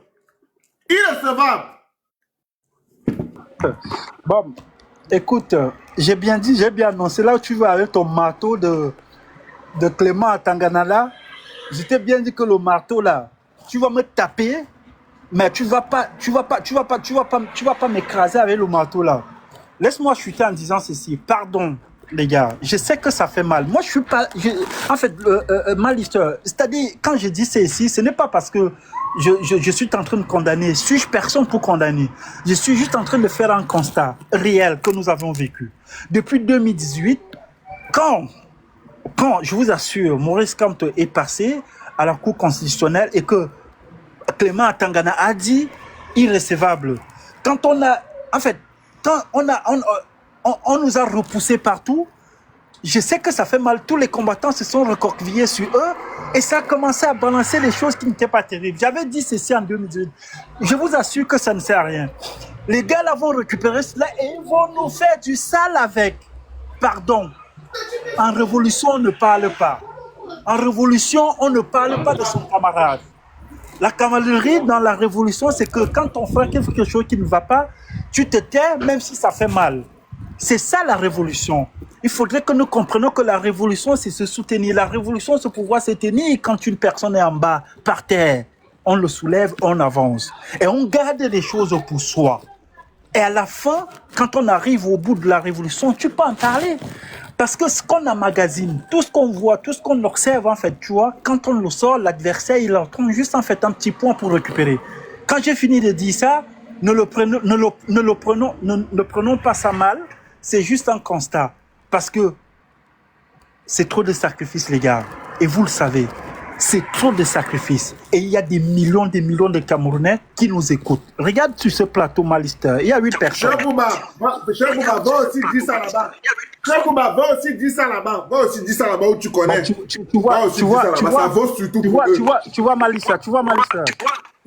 Irrecevable. Bon, écoute, j'ai bien dit, j'ai bien annoncé, là où tu vas avec ton marteau de Clément à Tanganala, je t'ai bien dit que le marteau là, tu vas me taper, mais tu vas pas m'écraser avec le marteau là. Laisse-moi chuter en disant ceci. Pardon, les gars. Je sais que ça fait mal. Moi, je suis pas. En fait, Malister, c'est-à-dire, quand je dis ceci, ce n'est pas parce que je suis en train de condamner. Suis-je personne pour condamner? Je suis juste en train de faire un constat réel que nous avons vécu. Depuis 2018, quand je vous assure, Maurice Kamto est passé à la Cour constitutionnelle et que Clément Atangana a dit irrecevable. Quand on a, en fait, quand on nous a repoussés partout, je sais que ça fait mal. Tous les combattants se sont recroquevillés sur eux et ça a commencé à balancer les choses qui n'étaient pas terribles. J'avais dit ceci en 2018. Je vous assure que ça ne sert à rien. Les gars là vont récupérer cela et ils vont nous faire du sale avec. Pardon. En révolution, on ne parle pas. En révolution, on ne parle pas de son camarade. La cavalerie dans la révolution, c'est que quand on fait quelque chose qui ne va pas, tu te tais même si ça fait mal. C'est ça la révolution. Il faudrait que nous comprenions que la révolution, c'est se soutenir. La révolution, c'est pouvoir se tenir quand une personne est en bas, par terre. On le soulève, on avance. Et on garde les choses pour soi. Et à la fin, quand on arrive au bout de la révolution, tu peux en parler. Parce que ce qu'on emmagasine, tout ce qu'on voit, tout ce qu'on observe, en fait, tu vois, quand on le sort, l'adversaire, il en trouve juste, en fait, un petit point pour récupérer. Quand j'ai fini de dire ça, ne prenons pas ça mal, c'est juste un constat. Parce que c'est trop de sacrifices, les gars. Et vous le savez, c'est trop de sacrifices. Et il y a des millions de Camerounais qui nous écoutent. Regarde sur ce plateau, Malister, il y a 8 personnes. Cheikh Bouba, va aussi dire ça là-bas. Cheikh Bouba, va aussi dire ça là-bas. Va aussi dire ça là-bas où tu connais. Tu vois, ça vaut surtout pour eux. Tu vois, Malister.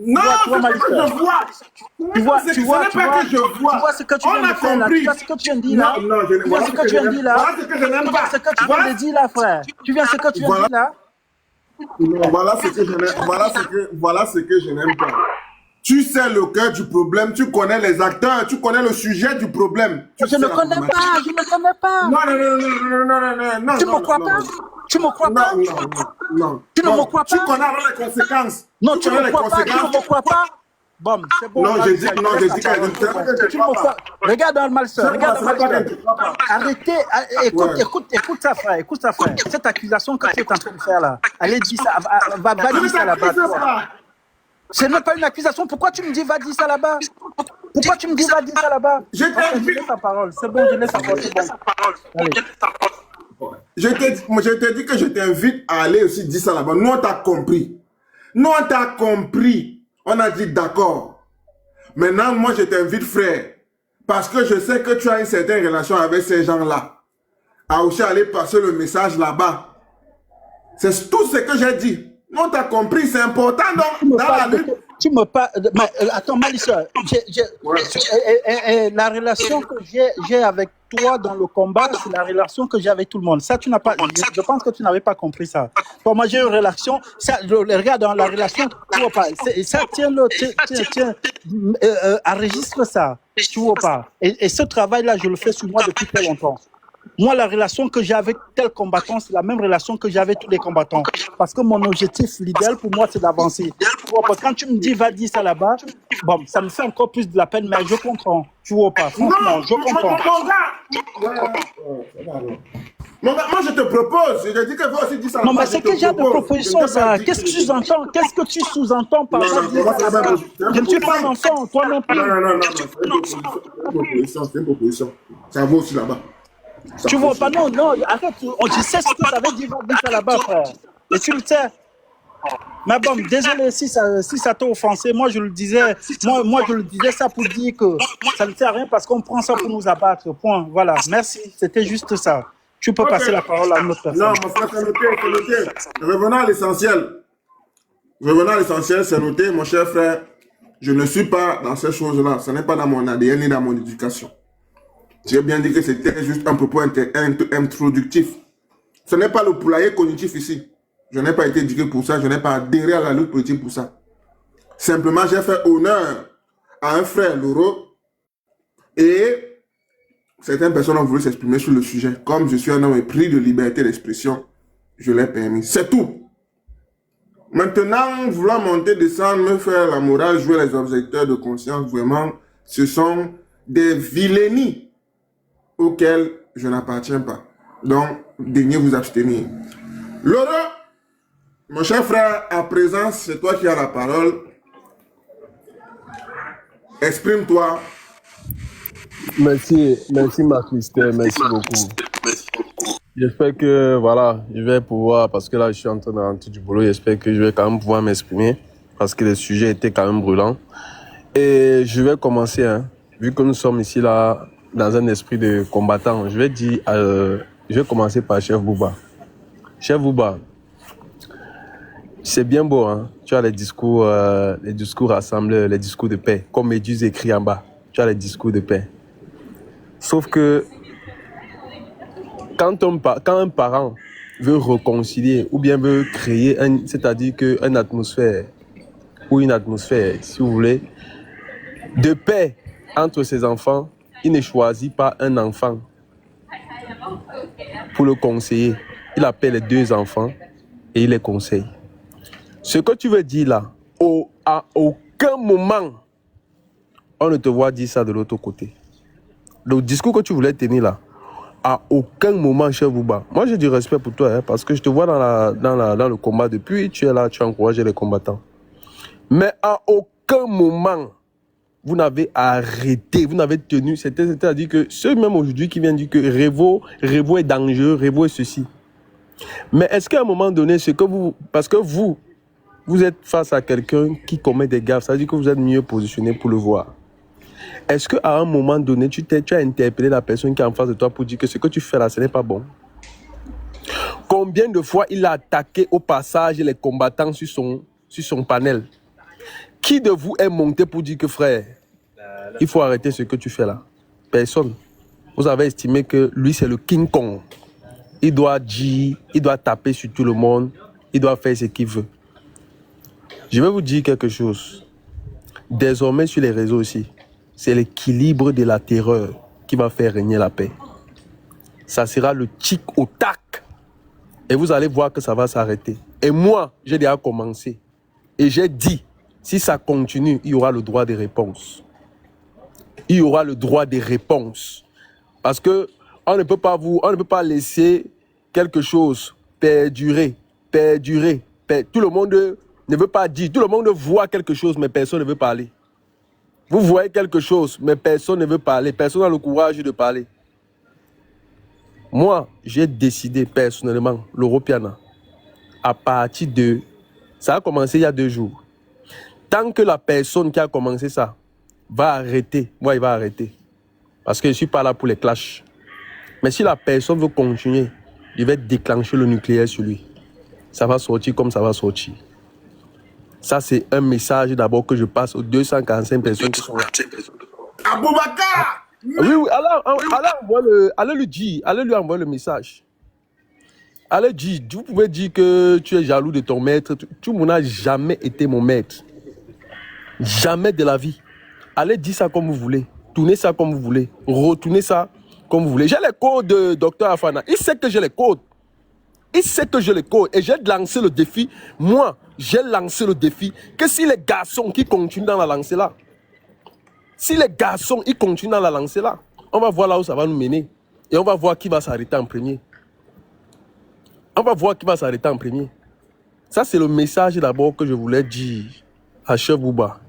Non, c'est pas que je vois. Tu vois ce que tu viens de faire là. Tu vois ce que tu viens de dire là. Tu vois ce que tu viens de dire là. Tu vois ce que tu viens de dire là, frère. Tu vois ce que tu viens de dire là. Voilà ce que je n'aime pas. Tu sais le cœur du problème, tu connais les acteurs, tu connais le sujet du problème. Je ne connais pas. Non. Tu me crois pas? Tu me crois pas? Non. Tu ne me crois pas? Tu connais alors les conséquences. Non, tu ne me crois pas. Tu ne me crois pas? Bon, c'est bon. Non, j'ai dit que tu me crois. Regarde dans le malheur. Arrêtez. Écoute ça, frère. Cette accusation que tu es en train de faire là. Allez, dis ça. Va dire ça là-bas. Ce n'est pas une accusation. Pourquoi tu me dis va dire ça là-bas? Pourquoi tu me dis va dire ça là-bas? Je laisse ta parole. C'est bon, je laisse ta parole. Allez. Je t'ai dit que je t'invite à aller aussi dire ça là-bas. Nous, on t'a compris. On a dit d'accord. Maintenant, moi, je t'invite, frère, parce que je sais que tu as une certaine relation avec ces gens-là, à aussi aller passer le message là-bas. C'est tout ce que j'ai dit. Non, t'as compris, c'est important, donc, dans la lutte. Tu me parles. Mais attends, Malissa, la relation que j'ai avec toi dans le combat, c'est la relation que j'ai avec tout le monde. Ça, tu n'as pas. Je pense que tu n'avais pas compris ça. Pour moi, j'ai une relation. Ça, regarde, dans la relation, tu vois pas. Ça, tiens-le, tiens, enregistre ça. Tu vois pas. Et ce travail-là, je le fais sur moi depuis très longtemps. Moi, la relation que j'ai avec tel combattant, c'est la même relation que j'ai avec tous les combattants. Parce que mon objectif, l'idéal pour moi, c'est d'avancer. Parce que quand tu me dis, va dire ça là-bas, bon, ça me fait encore plus de la peine, mais je comprends. Tu vois pas, franchement, je comprends. Mon gars, moi, je te propose. Je dis que vous aussi dire ça. Non, mais c'est quel genre de proposition, ça? Qu'est-ce que tu sous-entends? Qu'est-ce que tu sous-entends par ça? Je ne suis pas un enfant, toi non plus. Non, c'est une proposition. Ça vaut aussi là-bas. Tu vois pas, non, arrête, je sais ce que ça veut dire là-bas, frère. Et tu le sais. Mais bon, désolé si ça t'a offensé. Moi, je le disais, moi, je le disais ça pour dire que ça ne sert à rien parce qu'on prend ça pour nous abattre. Point. Voilà, merci. C'était juste ça. Tu peux passer la parole à une autre personne. Non, mon frère, c'est noté. Revenons à l'essentiel, c'est noté, mon cher frère. Je ne suis pas dans ces choses-là. Ce n'est pas dans mon ADN ni dans mon éducation. J'ai bien dit que c'était juste un propos introductif. Ce n'est pas le poulailler cognitif ici. Je n'ai pas été éduqué pour ça. Je n'ai pas adhéré à la lutte politique pour ça. Simplement, j'ai fait honneur à un frère, Loro. Et certaines personnes ont voulu s'exprimer sur le sujet. Comme je suis un homme épris de liberté d'expression, je l'ai permis. C'est tout. Maintenant, vouloir monter, descendre, me faire la morale, jouer les objecteurs de conscience, vraiment, ce sont des vilainies auxquels je n'appartiens pas. Donc, daignez vous abstenir. Laurent, mon cher frère, à présent, c'est toi qui as la parole. Exprime-toi. Merci Marc-Lister, merci beaucoup. J'espère que, voilà, je vais pouvoir, parce que là, je suis en train de rentrer du boulot, j'espère que je vais quand même pouvoir m'exprimer, parce que le sujet était quand même brûlant. Et je vais commencer, vu que nous sommes ici, là, dans un esprit de combattant, je vais commencer par Chef Bouba. Chef Bouba, c'est bien beau, hein? Tu as les discours rassembleurs, les discours de paix, comme Méduse écrit en bas. Tu as les discours de paix. Sauf que quand un parent veut réconcilier ou bien veut créer, c'est-à-dire une atmosphère, si vous voulez, de paix entre ses enfants, il ne choisit pas un enfant pour le conseiller. Il appelle les deux enfants et il les conseille. Ce que tu veux dire là, à aucun moment, on ne te voit dire ça de l'autre côté. Le discours que tu voulais tenir là, à aucun moment, Chef Bouba. Moi, j'ai du respect pour toi, parce que je te vois dans le combat depuis, tu es là, tu encourages les combattants. Mais à aucun moment, vous n'avez arrêté, vous n'avez tenu. C'est-à-dire que ceux même aujourd'hui qui viennent dire que Revo est dangereux, Revo est ceci. Mais est-ce qu'à un moment donné, parce que vous êtes face à quelqu'un qui commet des gaffes, ça veut dire que vous êtes mieux positionné pour le voir. Est-ce qu'à un moment donné, tu as interpellé la personne qui est en face de toi pour dire que ce que tu fais là, ce n'est pas bon? Combien de fois il a attaqué au passage les combattants sur son panel? Qui de vous est monté pour dire que frère, il faut arrêter ce que tu fais là? Personne. Vous avez estimé que lui c'est le King Kong. Il doit dire, il doit taper sur tout le monde, il doit faire ce qu'il veut. Je vais vous dire quelque chose. Désormais sur les réseaux aussi, c'est l'équilibre de la terreur qui va faire régner la paix. Ça sera le tic au tac. Et vous allez voir que ça va s'arrêter. Et moi, j'ai déjà commencé. Et j'ai dit, si ça continue, il y aura le droit de réponse. Il y aura le droit de réponse. Parce que on ne peut pas laisser quelque chose perdurer. Tout le monde ne veut pas dire. Tout le monde voit quelque chose, mais personne ne veut parler. Vous voyez quelque chose, mais personne ne veut parler. Personne n'a le courage de parler. Moi, j'ai décidé personnellement, l'Europiana, à partir de... Ça a commencé il y a 2 jours. Tant que la personne qui a commencé ça va arrêter. Moi, il va arrêter. Parce que je ne suis pas là pour les clashs. Mais si la personne veut continuer, je vais déclencher le nucléaire sur lui. Ça va sortir comme ça va sortir. Ça, c'est un message d'abord que je passe aux 245 personnes qui sont là. Aboubakar! Oui, allez lui dire, allez lui envoyer le message. Allez dire, vous pouvez dire que tu es jaloux de ton maître. Tu n'as jamais été mon maître. Jamais de la vie. Allez dire ça comme vous voulez. Tournez ça comme vous voulez. Retournez ça comme vous voulez. J'ai les codes de Dr Afana. Il sait que j'ai les codes. Il sait que j'ai les codes. Et j'ai lancé le défi. Moi, j'ai lancé le défi que si les garçons qui continuent dans la lancée là, si les garçons ils continuent dans la lancée là, on va voir là où ça va nous mener. Et on va voir qui va s'arrêter en premier. On va voir qui va s'arrêter en premier. Ça, c'est le message d'abord que je voulais dire à Chef Bouba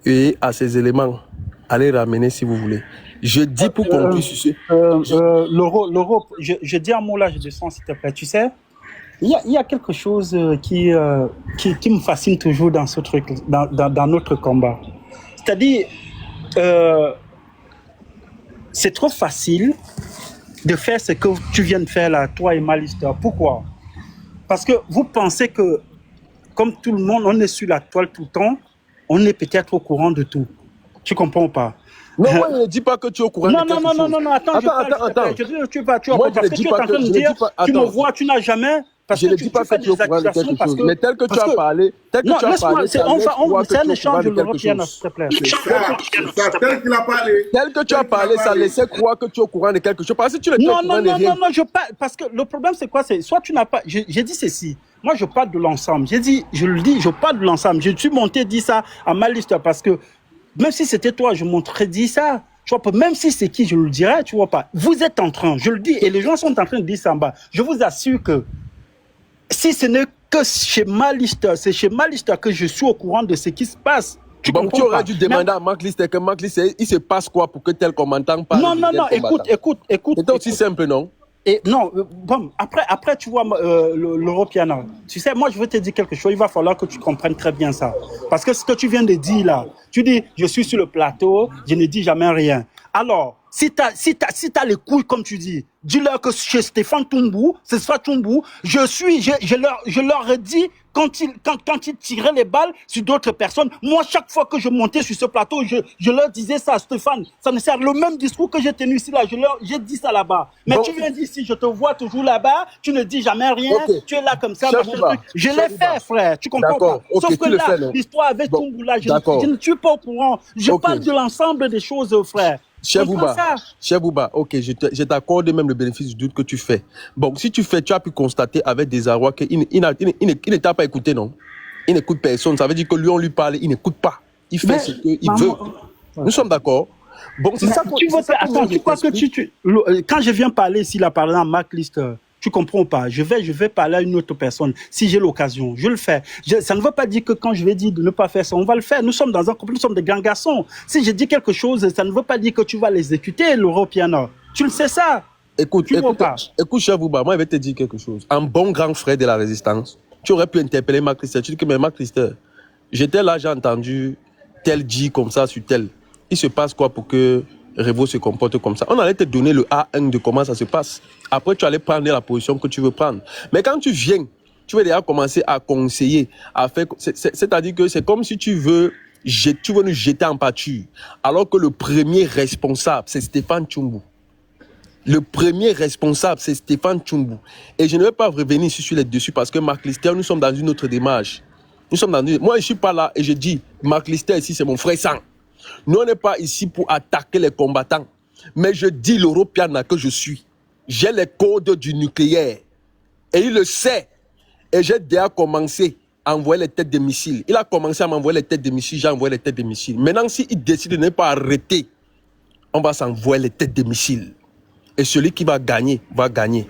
et à ces éléments. Allez ramener si vous voulez. Je dis pour conclure sur ce. Loro, je dis un mot là, je descends s'il te plaît. Tu sais, il y a quelque chose qui me fascine toujours dans ce truc, dans notre combat. C'est-à-dire, c'est trop facile de faire ce que tu viens de faire là, toi et Malister. Pourquoi? Parce que vous pensez que, comme tout le monde, on est sur la toile tout le temps, on est peut-être au courant de tout. Tu comprends ou pas? Non, moi je ne dis pas que tu es au courant de quelque chose. Non, attends. Tu vas parce que tu es en train de dire, tu me vois, tu n'as jamais... Parce je que ne dis pas que tu es au courant de quelque chose. Mais tel que tu as parlé, c'est un échange de l'Européen, s'il te plaît. Tel qu'il a parlé. Tel que tu as parlé, ça laissait croire que tu es au courant de quelque chose. Parce que tu n'es pas au courant de rien. Non, parce que le problème c'est quoi? C'est soit tu n'as pas... J'ai dit ceci. Moi, je parle de l'ensemble. Je le dis, je parle de l'ensemble. Je suis monté dire ça à Malister parce que même si c'était toi, je montrais dit ça. Tu vois pas, même si c'est qui, je le dirais, tu vois pas. Vous êtes en train, je le dis, et les gens sont en train de dire ça en bas. Je vous assure que si ce n'est que chez Malister, c'est chez Malister que je suis au courant de ce qui se passe. Tu aurais dû demander à Mark Lister que Mark Lister, il se passe quoi pour que tel commentant parle. Non, écoute. C'est aussi simple, non? Et non, bon, après tu vois l'Européen. Tu sais, moi je veux te dire quelque chose, il va falloir que tu comprennes très bien ça. Parce que ce que tu viens de dire là, tu dis, je suis sur le plateau, je ne dis jamais rien. Alors, si t'as les couilles comme tu dis-leur que chez Stéphane Toumbou, c'est Stéphane Toumbou, je leur ai dit quand ils tiraient les balles sur d'autres personnes, moi chaque fois que je montais sur ce plateau, je leur disais ça, Stéphane, ça ne sert le même discours que j'ai tenu ici là, j'ai dit ça là-bas. Mais bon, tu viens d'ici, je te vois toujours là-bas, tu ne dis jamais rien, tu es là comme ça, je l'ai fait frère, tu comprends pas. Sauf que là, l'histoire avec Toumbou là, je ne suis pas au courant, je parle de l'ensemble des choses frère. Chef Bouba, ok, je t'accorde même le bénéfice du doute que tu fais. Bon, si tu as pu constater avec désarroi qu'il ne t'a pas écouté, non? Il n'écoute personne, ça veut dire que lui, on lui parle, il n'écoute pas. Il fait ce qu'il veut. Nous sommes d'accord? Bon, c'est ça qu'on... Attends, tu crois que quand je viens parler ici, là, par exemple, Mark Lister, tu comprends pas? Je vais parler à une autre personne. Si j'ai l'occasion, je le fais. Ça ne veut pas dire que quand je vais dire de ne pas faire ça, on va le faire. Nous sommes dans un couple, nous sommes des grands garçons. Si je dis quelque chose, ça ne veut pas dire que tu vas l'exécuter, l'Européen. Tu le sais ça? Écoute, cher Bouba, moi je vais te dire quelque chose. En bon grand frère de la résistance, tu aurais pu interpeller Mark Lister. Tu dis que mais Mark Lister, j'étais là, j'ai entendu tel dit comme ça sur tel. Il se passe quoi pour que Revo se comporte comme ça? On allait te donner le A1 de comment ça se passe. Après, tu allais prendre la position que tu veux prendre. Mais quand tu viens, tu vas déjà commencer à conseiller, à faire. C'est-à-dire que c'est comme si tu veux nous jeter en pâture. Alors que le premier responsable, c'est Stéphane Toumbou. Le premier responsable, c'est Stéphane Toumbou. Et je ne vais pas revenir sur les dessus parce que Mark Lister, nous sommes dans une autre démarche. Moi, je ne suis pas là et je dis, Mark Lister ici, c'est mon frère sang. Nous, on n'est pas ici pour attaquer les combattants. Mais je dis l'Européen que je suis. J'ai les codes du nucléaire. Et il le sait. Et j'ai déjà commencé à envoyer les têtes de missiles. Il a commencé à m'envoyer les têtes de missiles. J'ai envoyé les têtes de missiles. Maintenant, s'il décide de ne pas arrêter, on va s'envoyer les têtes de missiles. Et celui qui va gagner, va gagner.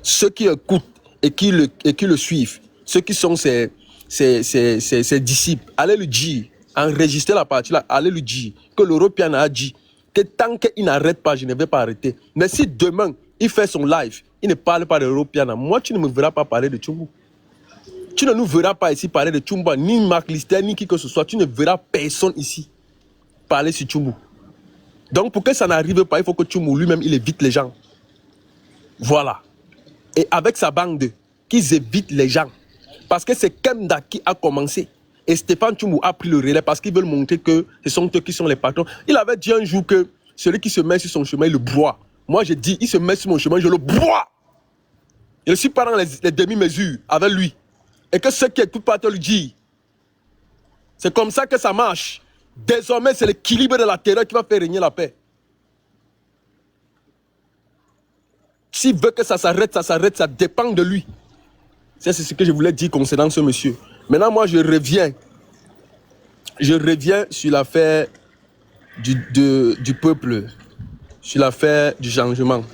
Ceux qui écoutent et qui le suivent, ceux qui sont ses disciples, allez lui dire, enregistrez la partie là, allez lui dire que l'Européen a dit que tant qu'il n'arrête pas, je ne vais pas arrêter. Mais si demain, il fait son live, il ne parle pas de l'Européen, moi, tu ne me verras pas parler de Toumbou. Tu ne nous verras pas ici parler de Toumbou, ni Mark Lister, ni qui que ce soit. Tu ne verras personne ici. parler sur Tchoumbou. Donc, pour que ça n'arrive pas, il faut que Tchoumbou lui-même, il évite les gens. Voilà. Et avec sa bande, qu'ils évitent les gens. Parce que c'est Kemda qui a commencé. Et Stéphane Tchoumbou a pris le relais parce qu'ils veulent montrer que ce sont eux qui sont les patrons. Il avait dit un jour que celui qui se met sur son chemin, il le broie. Moi, j'ai dit, il se met sur mon chemin, je le broie. Je ne suis pas dans les demi-mesures avec lui. Et que ceux qui n'écoutent pas te le disent. C'est comme ça que ça marche. Désormais, c'est l'équilibre de la terreur qui va faire régner la paix. S'il veut que ça s'arrête, ça dépend de lui. C'est ce que je voulais dire concernant ce monsieur. Maintenant, moi, je reviens sur l'affaire du peuple, sur l'affaire du changement.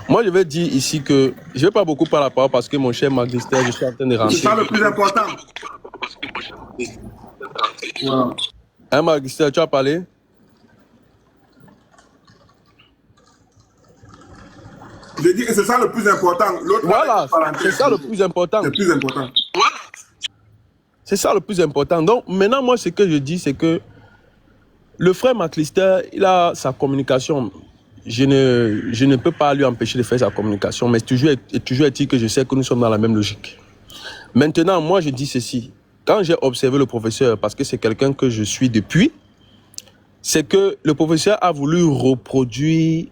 Moi, je vais dire ici que je ne vais pas beaucoup parler la parole parce que mon cher Magister, je suis en train de rentrer. C'est ça le plus important. Wow. Hein, Magister, tu as parlé? Je dis que c'est ça le plus important. Voilà, c'est ça le plus important. Le plus important. C'est ça le plus important. Donc, maintenant, moi, ce que je dis, c'est que le frère McAllister, il a sa communication. Je ne peux pas lui empêcher de faire sa communication, mais toujours est-il que je sais que nous sommes dans la même logique. Maintenant, moi, je dis ceci. Quand j'ai observé le professeur, parce que c'est quelqu'un que je suis depuis, c'est que le professeur a voulu reproduire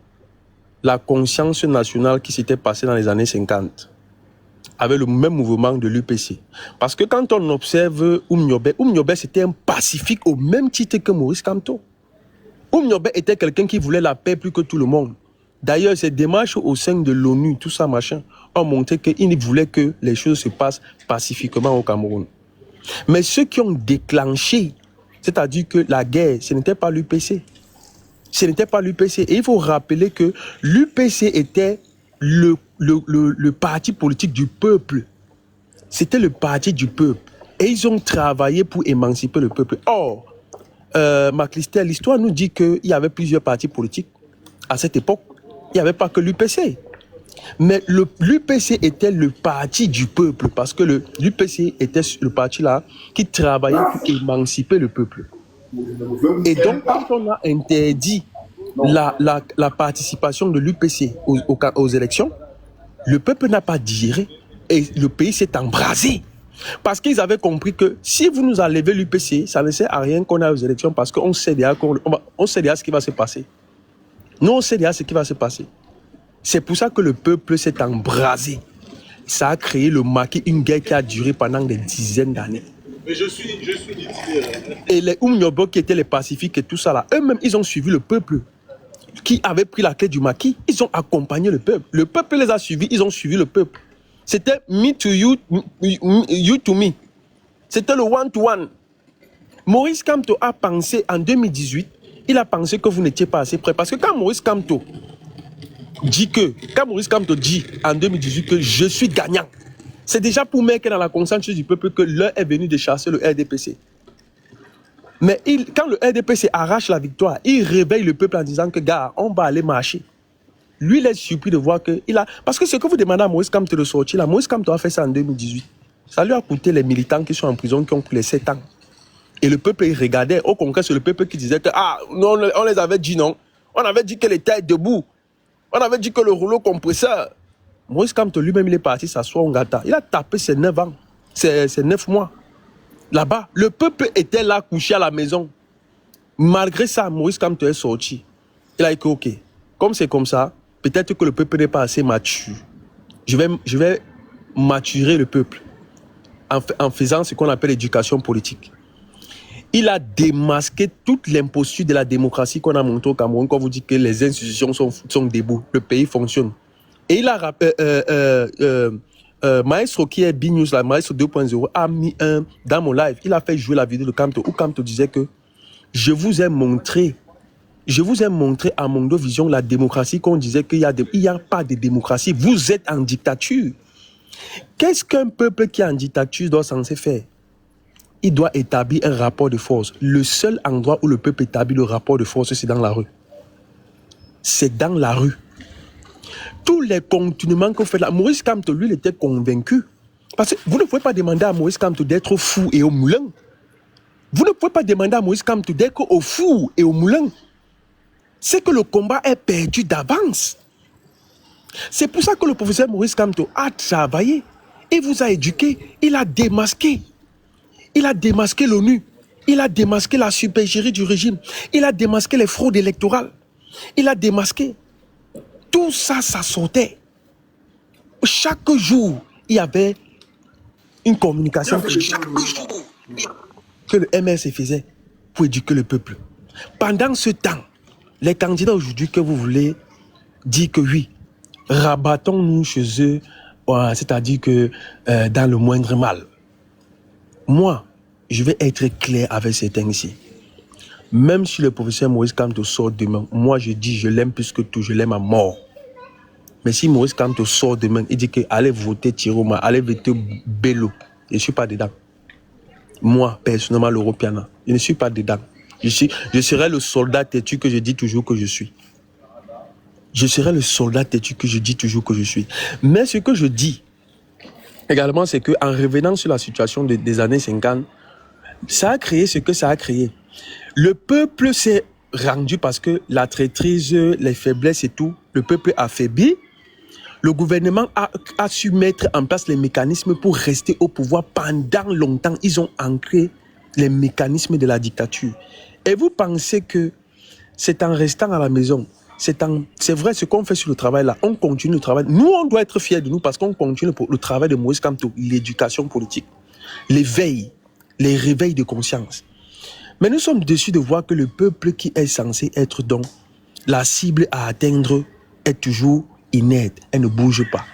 la conscience nationale qui s'était passée dans les années 50, avec le même mouvement de l'UPC. Parce que quand on observe Oumniobé c'était un pacifique au même titre que Maurice Kamto. Oumniobé était quelqu'un qui voulait la paix plus que tout le monde. D'ailleurs, ces démarches au sein de l'ONU, tout ça, machin, ont montré qu'il voulait que les choses se passent pacifiquement au Cameroun. Mais ceux qui ont déclenché, c'est-à-dire que la guerre, ce n'était pas l'UPC. Ce n'était pas l'UPC. Et il faut rappeler que l'UPC était le parti politique du peuple. C'était le parti du peuple. Et ils ont travaillé pour émanciper le peuple. Or, McAllister, l'histoire nous dit qu'il y avait plusieurs partis politiques. À cette époque, il n'y avait pas que l'UPC. Mais l'UPC était le parti du peuple, parce que l'UPC était le parti là qui travaillait pour émanciper le peuple. Et donc, quand on a interdit la participation de l'UPC aux élections, le peuple n'a pas digéré et le pays s'est embrasé. Parce qu'ils avaient compris que si vous nous enlevez l'UPC, ça ne sert à rien qu'on aille aux élections parce qu'on sait déjà ce qui va se passer. Nous, on sait déjà ce qui va se passer. C'est pour ça que le peuple s'est embrasé. Ça a créé le maquis, une guerre qui a duré pendant des dizaines d'années. Mais je suis Et les Oumniobo qui étaient les pacifiques et tout ça là, eux-mêmes, ils ont suivi le peuple qui avait pris la clé du maquis. Ils ont accompagné le peuple. Le peuple les a suivis, ils ont suivi le peuple. C'était me to you, you to me. C'était le one-to-one. Maurice Kamto a pensé en 2018, il a pensé que vous n'étiez pas assez prêts. Parce que quand Maurice Kamto dit en 2018 que je suis gagnant, c'est déjà pour mettre dans la conscience du peuple que l'heure est venue de chasser le RDPC. Mais quand le RDPC arrache la victoire, il réveille le peuple en disant que, gars, on va aller marcher. Lui, il est surpris de voir que il a... Parce que ce que vous demandez à Maurice Kamto de sortir, là, Maurice Kamto a fait ça en 2018. Ça lui a coûté les militants qui sont en prison, qui ont pris les 7 ans. Et le peuple, il regardait. Au Congrès, c'est le peuple qui disait que, non, on les avait dit non. On avait dit que l'État est debout. On avait dit que le rouleau compresseur. Maurice Kamto lui-même, il est parti s'asseoir au Ngata. Il a tapé ses 9 ans, ses 9 mois. Là-bas, le peuple était là, couché à la maison. Malgré ça, Maurice Kamto est sorti. Il a dit que, ok, comme c'est comme ça, peut-être que le peuple n'est pas assez mature. Je vais maturer le peuple en faisant ce qu'on appelle l'éducation politique. Il a démasqué toute l'imposture de la démocratie qu'on a montrée au Cameroun quand vous dites que les institutions sont debout, le pays fonctionne. Et il a rappelé, Maestro qui est B-News, la Maestro 2.0, a mis dans mon live, il a fait jouer la vidéo de Kamto où Kamto disait que je vous ai montré à Mondo Vision la démocratie qu'on disait qu'il n'y a pas de démocratie. Vous êtes en dictature. Qu'est-ce qu'un peuple qui est en dictature doit censé faire? Il doit établir un rapport de force. Le seul endroit où le peuple établit le rapport de force, c'est dans la rue. C'est dans la rue. Tous les contournements qu'on fait là, Maurice Kamto, lui, il était convaincu. Parce que vous ne pouvez pas demander à Maurice Kamto d'être fou et au moulin. Vous ne pouvez pas demander à Moïse Kamto d'être au four et au moulin. C'est que le combat est perdu d'avance. C'est pour ça que le professeur Maurice Kamto a travaillé. Il vous a éduqué. Il a démasqué. Il a démasqué l'ONU. Il a démasqué la supercherie du régime. Il a démasqué les fraudes électorales. Il a démasqué. Tout ça, ça sortait. Chaque jour, il y avait une communication que le MRC faisait pour éduquer le peuple. Pendant ce temps, les candidats aujourd'hui que vous voulez dire que oui, rabattons-nous chez eux, c'est-à-dire que dans le moindre mal. Moi, je vais être clair avec certains ici. Même si le professeur Maurice Kamto sort demain, moi je dis je l'aime plus que tout, je l'aime à mort. Mais si Maurice Kamto sort demain, il dit que allez voter Tiroma, allez voter Bello, je ne suis pas dedans. Moi, personnellement, l'Europiana, je ne suis pas dedans. Je serai le soldat têtu que je dis toujours que je suis. Je serai le soldat têtu que je dis toujours que je suis. Mais ce que je dis également, c'est qu'en revenant sur la situation des années 50, ça a créé ce que ça a créé. Le peuple s'est rendu parce que la traîtrise, les faiblesses et tout, le peuple a faibli. Le gouvernement a su mettre en place les mécanismes pour rester au pouvoir pendant longtemps. Ils ont ancré les mécanismes de la dictature. Et vous pensez que c'est en restant à la maison, c'est vrai ce qu'on fait sur le travail là, on continue le travail. Nous, on doit être fiers de nous parce qu'on continue le travail de Maurice Kamto, l'éducation politique, l'éveil, les réveils de conscience. Mais nous sommes déçus de voir que le peuple qui est censé être donc la cible à atteindre est toujours inerte, elle ne bouge pas.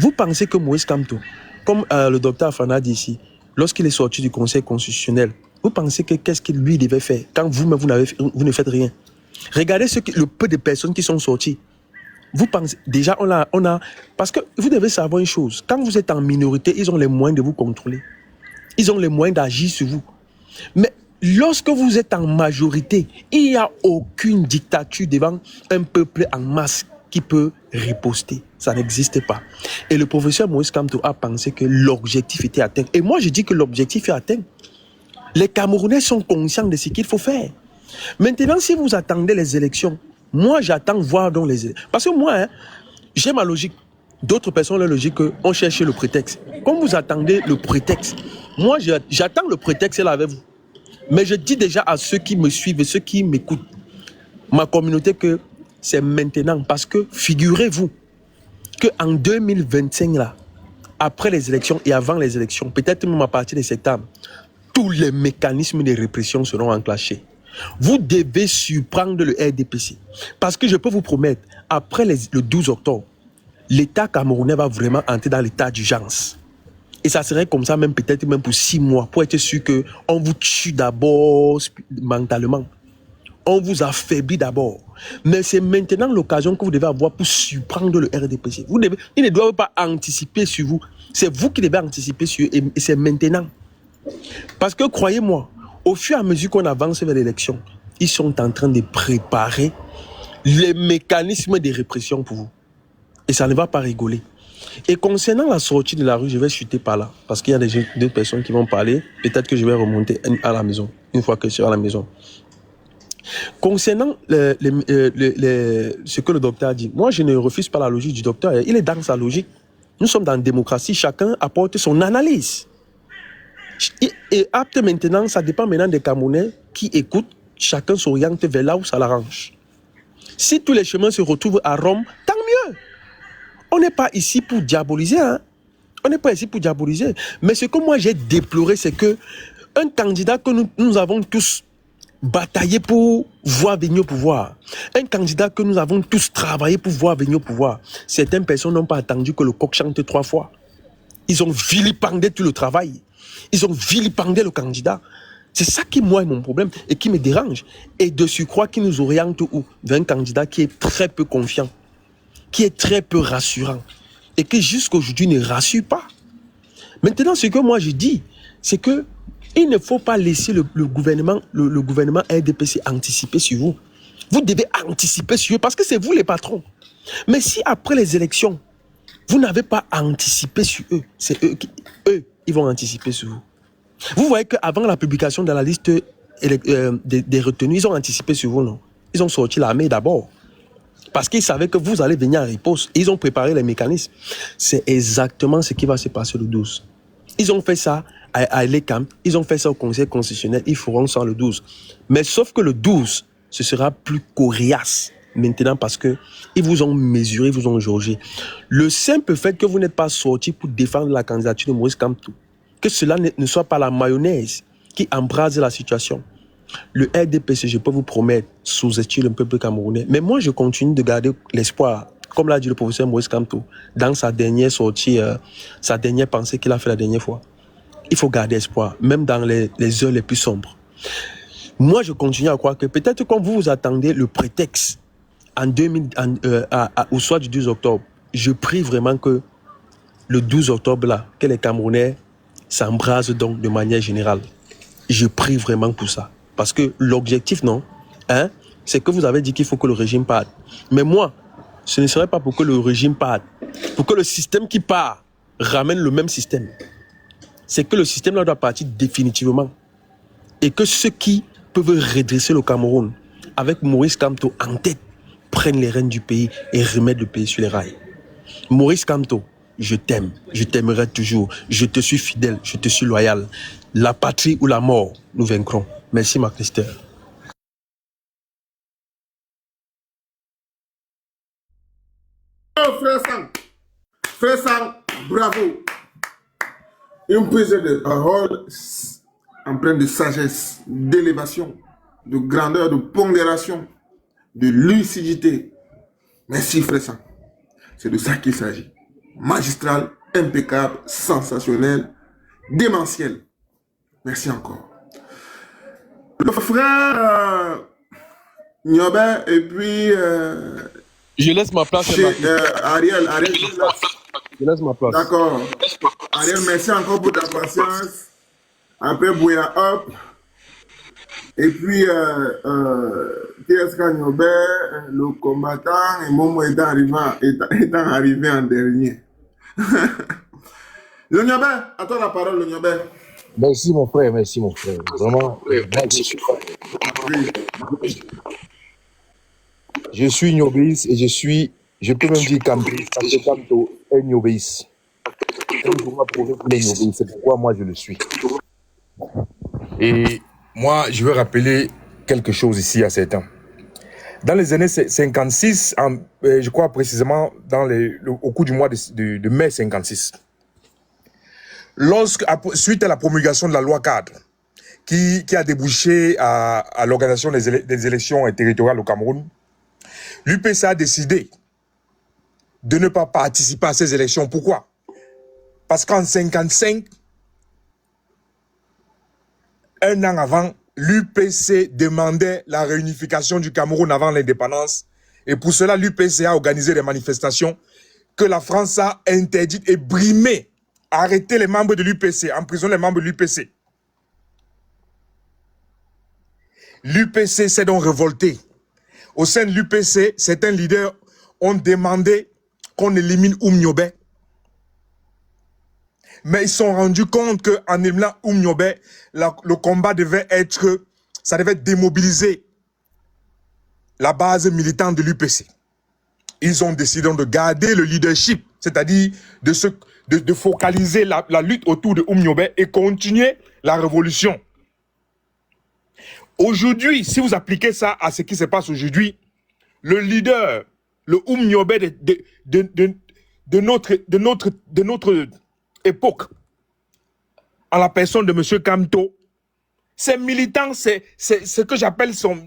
Vous pensez que Maurice Kamto, comme le docteur Afana dit ici, lorsqu'il est sorti du Conseil constitutionnel, vous pensez que qu'est-ce qu'il lui devait faire quand vous-même vous ne faites rien? Regardez le peu de personnes qui sont sorties. Vous pensez, déjà on a, parce que vous devez savoir une chose, quand vous êtes en minorité, ils ont les moyens de vous contrôler. Ils ont les moyens d'agir sur vous. Mais lorsque vous êtes en majorité, il n'y a aucune dictature devant un peuple en masse qui peut riposter. Ça n'existe pas. Et le professeur Maurice Kamto a pensé que l'objectif était atteint. Et moi, je dis que l'objectif est atteint. Les Camerounais sont conscients de ce qu'il faut faire. Maintenant, si vous attendez les élections, moi, j'attends voir donc les élections. Parce que moi, j'ai ma logique. D'autres personnes ont la logique qu'on cherche le prétexte. Comme vous attendez le prétexte, moi, j'attends le prétexte là avec vous. Mais je dis déjà à ceux qui me suivent et ceux qui m'écoutent, ma communauté, que c'est maintenant. Parce que figurez-vous qu'en 2025, là, après les élections et avant les élections, peut-être même à partir de septembre, tous les mécanismes de répression seront enclenchés. Vous devez surprendre le RDPC. Parce que je peux vous promettre, après le 12 octobre, l'État camerounais va vraiment entrer dans l'état d'urgence. Et ça serait comme ça même peut-être même pour 6 mois, pour être sûr qu'on vous tue d'abord mentalement. On vous affaiblit d'abord. Mais c'est maintenant l'occasion que vous devez avoir pour surprendre le RDPC. Ils ne doivent pas anticiper sur vous. C'est vous qui devez anticiper sur eux et c'est maintenant. Parce que croyez-moi, au fur et à mesure qu'on avance vers l'élection, ils sont en train de préparer les mécanismes de répression pour vous. Et ça ne va pas rigoler. Et concernant la sortie de la rue, je vais chuter par là. Parce qu'il y a d'autres personnes qui vont parler. Peut-être que je vais remonter à la maison, une fois que je serai à la maison. Concernant ce que le docteur a dit, moi je ne refuse pas la logique du docteur. Il est dans sa logique. Nous sommes dans une démocratie, chacun apporte son analyse. Et après maintenant, ça dépend maintenant des Camerounais qui écoutent, chacun s'oriente vers là où ça l'arrange. Si tous les chemins se retrouvent à Rome, tant mieux. On n'est pas ici pour diaboliser. Hein? On n'est pas ici pour diaboliser. Mais ce que moi j'ai déploré, c'est que un candidat que nous avons tous bataillé pour voir venir au pouvoir, un candidat que nous avons tous travaillé pour voir venir au pouvoir, certaines personnes n'ont pas attendu que le coq chante 3 fois. Ils ont vilipendé tout le travail. Ils ont vilipendé le candidat. C'est ça qui, moi, est mon problème et qui me dérange. Et de surcroît, qui nous oriente où? Vers un candidat qui est très peu confiant, qui est très peu rassurant et qui jusqu'à aujourd'hui ne rassure pas. Maintenant, ce que moi je dis, c'est que il ne faut pas laisser le gouvernement RDPC anticiper sur vous. Vous devez anticiper sur eux parce que c'est vous les patrons. Mais si après les élections, vous n'avez pas anticipé sur eux, c'est eux, ils vont anticiper sur vous. Vous voyez qu'avant la publication de la liste des retenus, ils ont anticipé sur vous, non? Ils ont sorti l'armée d'abord. Parce qu'ils savaient que vous allez venir en riposte. Ils ont préparé les mécanismes. C'est exactement ce qui va se passer le 12. Ils ont fait ça à l'ECAM, ils ont fait ça au Conseil constitutionnel, ils feront ça le 12. Mais sauf que le 12, ce sera plus coriace maintenant parce que ils vous ont mesuré, ils vous ont jaugé. Le simple fait que vous n'êtes pas sorti pour défendre la candidature de Maurice Kamto, que cela ne soit pas la mayonnaise qui embrase la situation. Le RDPC, je peux vous promettre, sous-estime le peuple camerounais. Mais moi, je continue de garder l'espoir, comme l'a dit le professeur Maurice Kamto, dans sa dernière sortie, sa dernière pensée qu'il a fait la dernière fois. Il faut garder espoir, même dans les heures les plus sombres. Moi, je continue à croire que peut-être quand vous vous attendez le prétexte au soir du 12 octobre, je prie vraiment que le 12 octobre, là, que les Camerounais s'embrasent donc de manière générale. Je prie vraiment pour ça. Parce que l'objectif, non, hein, c'est que vous avez dit qu'il faut que le régime parte. Mais moi, ce ne serait pas pour que le régime parte. Pour que le système qui part ramène le même système. C'est que le système là doit partir définitivement. Et que ceux qui peuvent redresser le Cameroun, avec Maurice Kamto en tête, prennent les rênes du pays et remettent le pays sur les rails. Maurice Kamto, je t'aime, je t'aimerai toujours, je te suis fidèle, je te suis loyal. La patrie ou la mort, nous vaincrons. Merci, Marc Lister. Oh, frère Sam, bravo. Une prise de parole empreinte de sagesse, d'élévation, de grandeur, de pondération, de lucidité. Merci, frère Sam. C'est de ça qu'il s'agit. Magistral, impeccable, sensationnel, démentiel. Merci encore. Le frère Niobé et puis je laisse ma place. Ariel. Je laisse ma place. D'accord. Ariel, merci encore pour ta patience. Après Bouya Hop. Et puis TSK Niobé, le combattant, et Momo étant arrivé en dernier. Le Niobé, à toi la parole, le Niobé. Merci mon frère, merci mon frère. Vraiment, je suis Niobéis et je peux même dire Kamto, parce que Kamto est Niobéis. C'est pourquoi moi je le suis. Et moi, je veux rappeler quelque chose ici à certains. Dans les années 56, je crois précisément au cours du mois de mai 56, suite à la promulgation de la loi cadre, qui a débouché à l'organisation des élections territoriales au Cameroun, l'UPC a décidé de ne pas participer à ces élections. Pourquoi? Parce qu'en 55, un an avant, l'UPC demandait la réunification du Cameroun avant l'indépendance. Et pour cela, l'UPC a organisé des manifestations que la France a interdites et brimées. Arrêter les membres de l'UPC, emprisonner les membres de l'UPC. L'UPC s'est donc révolté. Au sein de l'UPC, certains leaders ont demandé qu'on élimine Niobé. Mais ils se sont rendus compte qu'en éliminant Niobé, le combat devait démobiliser la base militante de l'UPC. Ils ont décidé de garder le leadership, c'est-à-dire de focaliser la lutte autour de Niobé et continuer la révolution. Aujourd'hui, si vous appliquez ça à ce qui se passe aujourd'hui, le leader, le Niobé de notre époque, en la personne de M. Kamto, ses militants, c'est ce que j'appelle son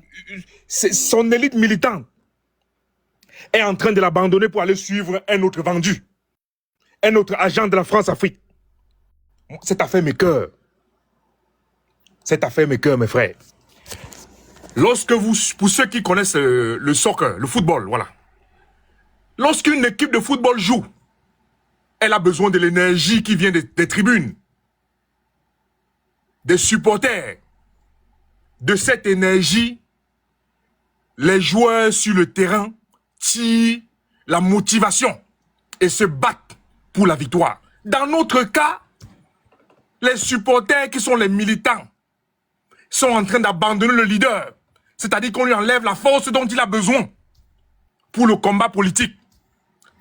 élite militante, est en train de l'abandonner pour aller suivre un autre vendu, un autre agent de la France-Afrique. Cette affaire mes cœurs. Cette affaire mes cœurs, mes frères. Pour ceux qui connaissent le soccer, le football, voilà. Lorsqu'une équipe de football joue, elle a besoin de l'énergie qui vient des tribunes, des supporters. De cette énergie, les joueurs sur le terrain tirent la motivation et se battent pour la victoire. Dans notre cas, Les supporters qui sont les militants sont en train d'abandonner le leader. C'est-à-dire qu'on lui enlève la force dont il a besoin pour le combat politique,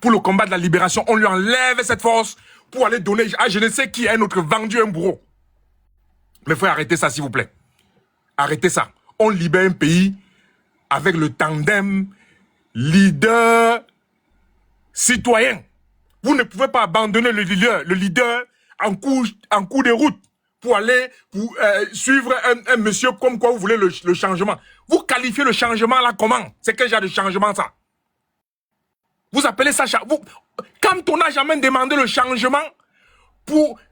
pour le combat de la libération. On lui enlève cette force pour aller donner à je ne sais qui, un autre vendu un bourreau. Mais il faut arrêter ça, s'il vous plaît. Arrêtez ça. On libère un pays avec le tandem leader citoyen. Vous ne pouvez pas abandonner le leader en cours de route pour aller suivre un monsieur comme quoi vous voulez le changement. Vous qualifiez le changement là comment? C'est quel genre de changement ça? Vous appelez ça... Quand on n'a jamais demandé le changement,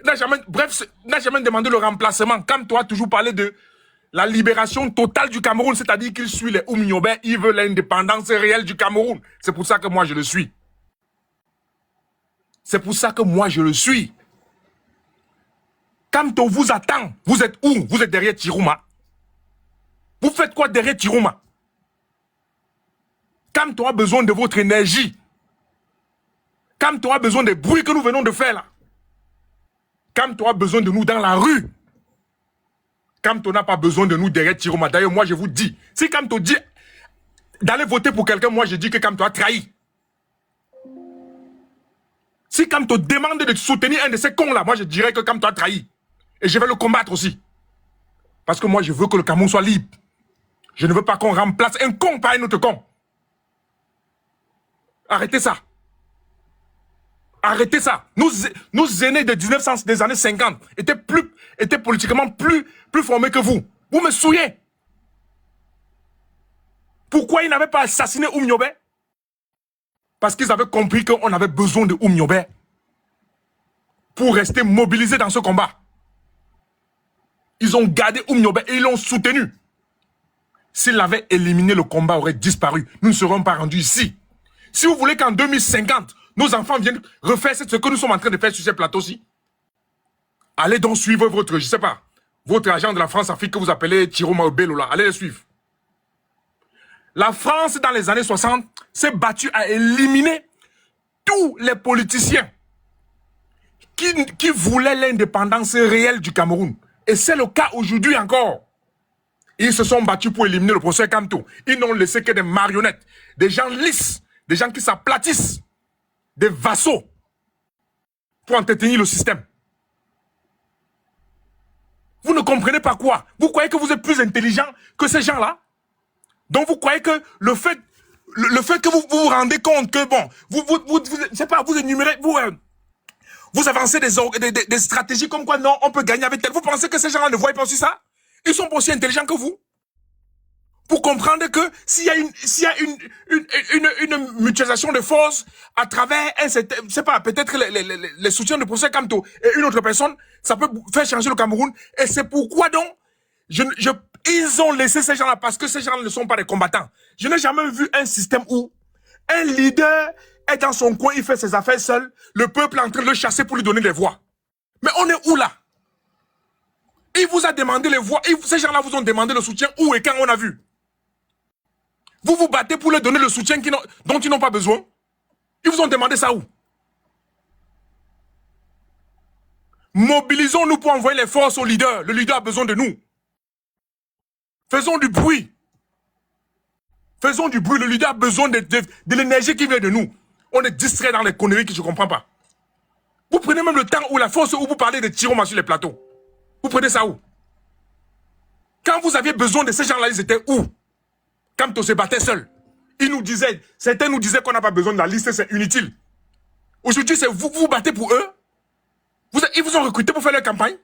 n'a jamais demandé le remplacement, quand on a toujours parlé de la libération totale du Cameroun, c'est-à-dire qu'il suit les Oumniobé, il veut l'indépendance réelle du Cameroun. C'est pour ça que moi je le suis. C'est pour ça que moi je le suis. Quand on vous attend, vous êtes où? Vous êtes derrière Tirouma. Vous faites quoi derrière Tirouma? Quand on a besoin de votre énergie, quand on a besoin des bruits que nous venons de faire là, quand on a besoin de nous dans la rue, quand on n'a pas besoin de nous derrière Tirouma. D'ailleurs, moi je vous dis, si quand on dit d'aller voter pour quelqu'un, moi je dis que quand on a trahi. Si quand on demande de soutenir un de ces cons là, moi je dirais que quand on a trahi. Et je vais le combattre aussi. Parce que moi je veux que le Cameroun soit libre. Je ne veux pas qu'on remplace un con par un autre con. Arrêtez ça. Arrêtez ça. Nos aînés des années 50 étaient politiquement plus formés que vous. Vous me souillez. Pourquoi ils n'avaient pas assassiné Oumniobé? Parce qu'ils avaient compris qu'on avait besoin de Oumniobé pour rester mobilisés dans ce combat. Ils ont gardé Oumniobé et ils l'ont soutenu. S'ils l'avaient éliminé, le combat aurait disparu. Nous ne serions pas rendus ici. Si vous voulez qu'en 2050, nos enfants viennent refaire ce que nous sommes en train de faire sur ces plateaux-ci, allez donc suivre votre, je sais pas, votre agent de la France-Afrique que vous appelez Tiroma Obelola. Allez le suivre. La France, dans les années 60, s'est battue à éliminer tous les politiciens qui voulaient l'indépendance réelle du Cameroun. Et c'est le cas aujourd'hui encore. Ils se sont battus pour éliminer le professeur Kamto. Ils n'ont laissé que des marionnettes, des gens lisses, des gens qui s'aplatissent, des vassaux pour entretenir le système. Vous ne comprenez pas quoi? Vous croyez que vous êtes plus intelligent que ces gens-là? Donc vous croyez que le fait que vous vous rendez compte que bon, vous énumérez, vous avancez des stratégies comme quoi non, on peut gagner avec tel. Vous pensez que ces gens-là ne voient pas aussi ça? Ils sont pas aussi intelligents que vous. Pour comprendre que s'il y a une mutualisation de force à travers peut-être les soutiens de professeur Kamto et une autre personne, ça peut faire changer le Cameroun. Et c'est pourquoi donc ils ont laissé ces gens-là parce que ces gens-là ne sont pas des combattants. Je n'ai jamais vu un système où un leader est dans son coin, il fait ses affaires seul, le peuple est en train de le chasser pour lui donner des voix. Mais on est où là? Il vous a demandé les voix, ces gens-là vous ont demandé le soutien où et quand on a vu? Vous vous battez pour leur donner le soutien dont ils n'ont pas besoin? Ils vous ont demandé ça où? Mobilisons-nous pour envoyer les forces au leader. Le leader a besoin de nous. Faisons du bruit. Faisons du bruit. Le leader a besoin de l'énergie qui vient de nous. On est distrait dans les conneries que je ne comprends pas. Vous prenez même le temps ou la force où vous parlez de Tiroma sur les plateaux. Vous prenez ça où? Quand vous aviez besoin de ces gens-là, ils étaient où? Quand on se battait seul. Certains nous disaient qu'on n'a pas besoin de la liste, c'est inutile. Aujourd'hui, c'est vous vous battez pour eux. Ils vous ont recruté pour faire leur campagne.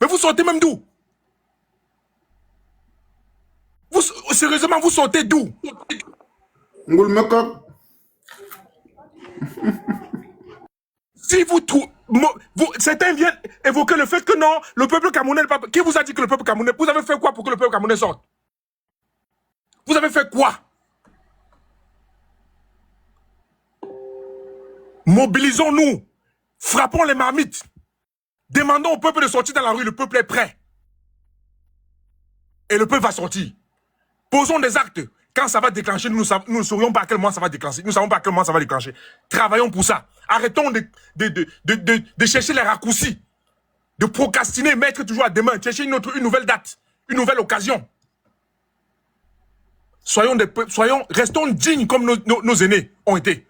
Mais vous sortez même d'où? Sérieusement, vous sortez d'où? Si certains viennent évoquer le fait que non, le peuple camerounais n'est pas... Qui vous a dit que le peuple camerounais... Vous avez fait quoi pour que le peuple camerounais sorte? Vous avez fait quoi? Mobilisons-nous. Frappons les marmites. Demandons au peuple de sortir dans la rue. Le peuple est prêt. Et le peuple va sortir. Posons des actes. Quand ça va déclencher, nous ne saurions pas à quel moment ça va déclencher. Nous ne savons pas à quel moment ça va déclencher. Travaillons pour ça. Arrêtons de chercher les raccourcis, de procrastiner, mettre toujours à demain, chercher une nouvelle date, une nouvelle occasion. Restons dignes comme nos aînés ont été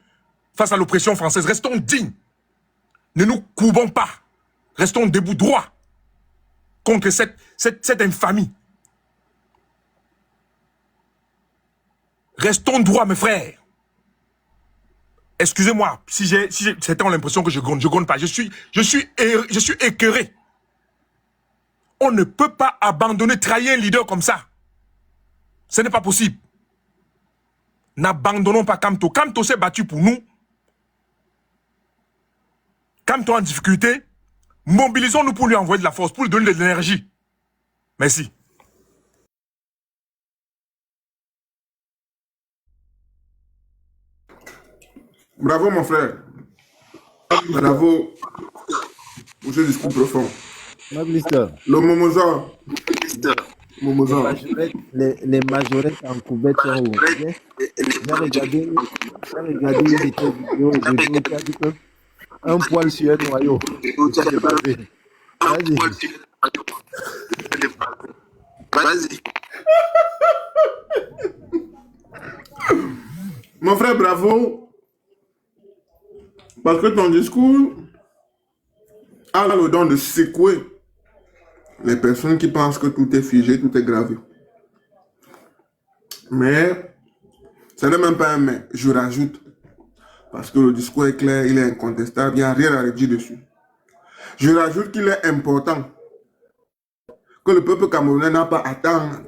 face à l'oppression française. Restons dignes. Ne nous courbons pas. Restons debout droit contre cette infamie. Restons droits, mes frères. Excusez-moi si certains ont l'impression que je gronde. Je gronde pas. Je suis écœuré. On ne peut pas abandonner, trahir un leader comme ça. Ce n'est pas possible. N'abandonnons pas Kamto. Kamto s'est battu pour nous. Kamto en difficulté. Mobilisons-nous pour lui envoyer de la force, pour lui donner de l'énergie. Merci. Bravo, mon frère. Bravo pour ce discours profond. Maglister, Le Momoza. les majorettes en couverte sont où? J'ai regardé une de tes vidéos aujourd'hui où tu as dit que un poil sur un noyau. Vas-y. Mon frère, bravo. Parce que ton discours a le don de secouer les personnes qui pensent que tout est figé, tout est gravé. Mais, ce n'est même pas un mais, je rajoute. Parce que le discours est clair, il est incontestable, il n'y a rien à redire dessus. Je rajoute qu'il est important que le peuple camerounais n'a pas à attendre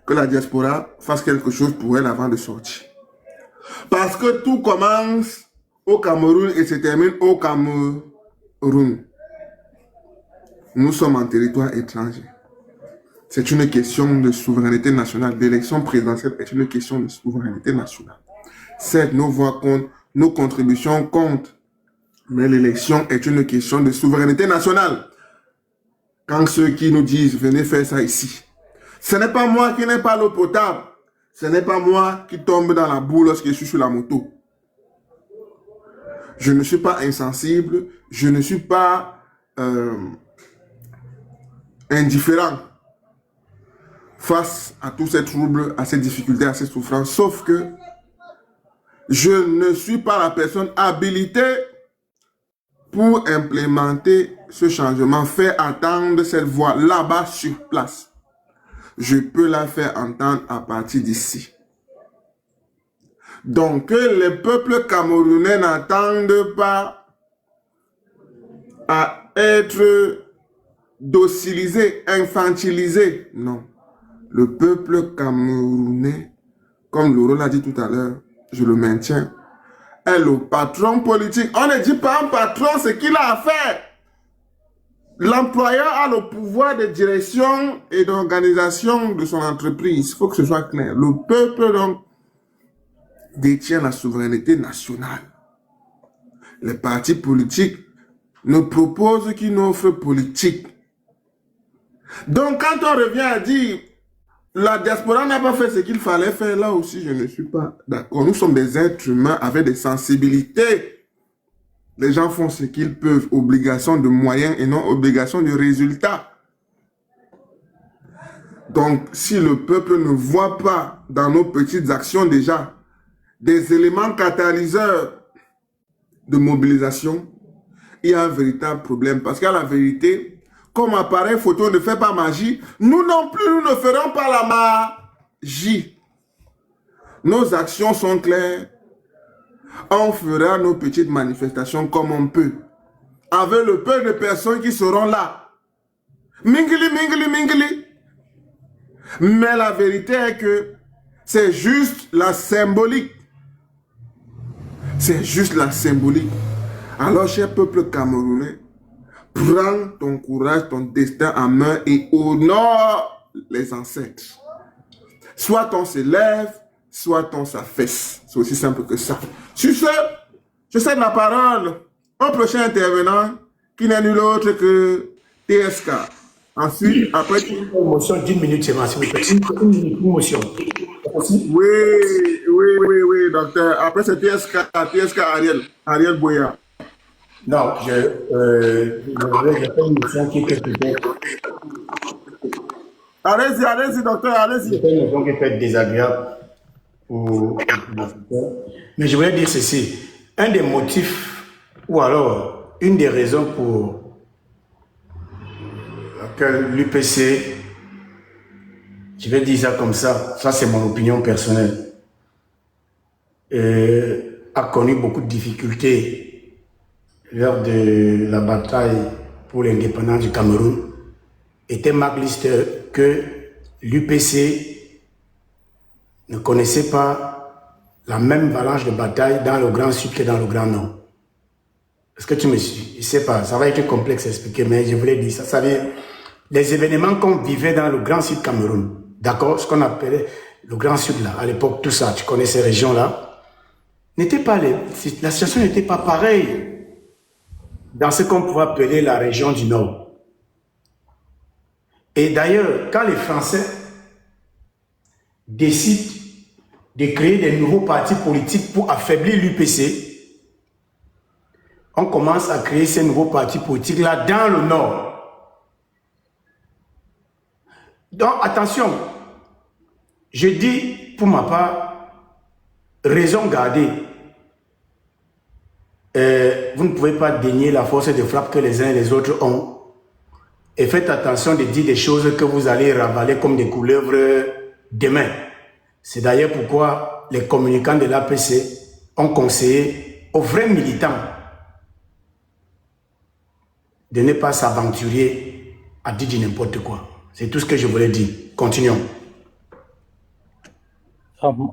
que la diaspora fasse quelque chose pour elle avant de sortir. Parce que tout commence au Cameroun et se termine au Cameroun. Nous sommes en territoire étranger. C'est une question de souveraineté nationale. L'élection présidentielle est une question de souveraineté nationale. Certes, nos voix comptent, nos contributions comptent. Mais l'élection est une question de souveraineté nationale. Quand ceux qui nous disent, venez faire ça ici. Ce n'est pas moi qui n'ai pas l'eau potable. Ce n'est pas moi qui tombe dans la boue lorsque je suis sur la moto. Je ne suis pas insensible. Je ne suis pas indifférent face à tous ces troubles, à ces difficultés, à ces souffrances. Sauf que je ne suis pas la personne habilitée pour implémenter ce changement, faire attendre cette voix là-bas sur place. Je peux la faire entendre à partir d'ici. Donc, que les peuples camerounais n'attendent pas à être docilisés, infantilisés. Non. Le peuple camerounais, comme Laurent l'a dit tout à l'heure, je le maintiens, est le patron politique. On ne dit pas un patron ce qu'il a à faire. L'employeur a le pouvoir de direction et d'organisation de son entreprise. Il faut que ce soit clair. Le peuple, donc, détient la souveraineté nationale. Les partis politiques ne proposent qu'une offre politique. Donc, quand on revient à dire la diaspora n'a pas fait ce qu'il fallait faire, là aussi, je ne suis pas d'accord. Nous sommes des êtres humains avec des sensibilités. Les gens font ce qu'ils peuvent, obligation de moyens et non obligation de résultats. Donc, si le peuple ne voit pas dans nos petites actions déjà des éléments catalyseurs de mobilisation, il y a un véritable problème. Parce qu'à la vérité, comme appareil photo ne fait pas magie, nous non plus, nous ne ferons pas la magie. Nos actions sont claires. On fera nos petites manifestations comme on peut. Avec le peu de personnes qui seront là. Mingli, mingli, mingli. Mais la vérité est que c'est juste la symbolique. C'est juste la symbolique. Alors, cher peuple camerounais, prends ton courage, ton destin en main et honore les ancêtres. Soit on se lève, soit on s'affaisse. C'est aussi simple que ça. Sur ce, je cède la parole au prochain intervenant qui n'est nul autre que TSK. Ensuite, après... Une motion d'1 minute, c'est ma s'il vous plaît. Une motion. aussi. Oui, docteur. Après, c'est TSK Ariel Boya. Non, j'ai fait une mission qui était peut-être. Allez-y, docteur, allez-y. J'ai fait une mission qui peut être désagréable pour. Mais je voulais dire ceci. Un des motifs, ou alors une des raisons pour laquelle l'UPC, je vais dire ça comme ça c'est mon opinion personnelle, a connu beaucoup de difficultés lors de la bataille pour l'indépendance du Cameroun, était Magliste que l'UPC ne connaissait pas la même balance de bataille dans le Grand Sud que dans le Grand Nord. Est-ce que tu me suis? Je ne sais pas, ça va être complexe à expliquer, mais je voulais dire ça. Ça veut dire, les événements qu'on vivait dans le Grand Sud Cameroun, d'accord, ce qu'on appelait le Grand Sud là, à l'époque, tout ça, tu connais ces régions-là, n'était pas la situation n'était pas pareille dans ce qu'on pouvait appeler la région du Nord. Et d'ailleurs, quand les Français décident de créer des nouveaux partis politiques pour affaiblir l'UPC, on commence à créer ces nouveaux partis politiques-là dans le Nord. Donc, attention, je dis pour ma part, raison gardée. Vous ne pouvez pas dénier la force de frappe que les uns et les autres ont. Et faites attention de dire des choses que vous allez ravaler comme des couleuvres demain. C'est d'ailleurs pourquoi les communicants de l'APC ont conseillé aux vrais militants de ne pas s'aventurer à dire du n'importe quoi. C'est tout ce que je voulais dire. Continuons.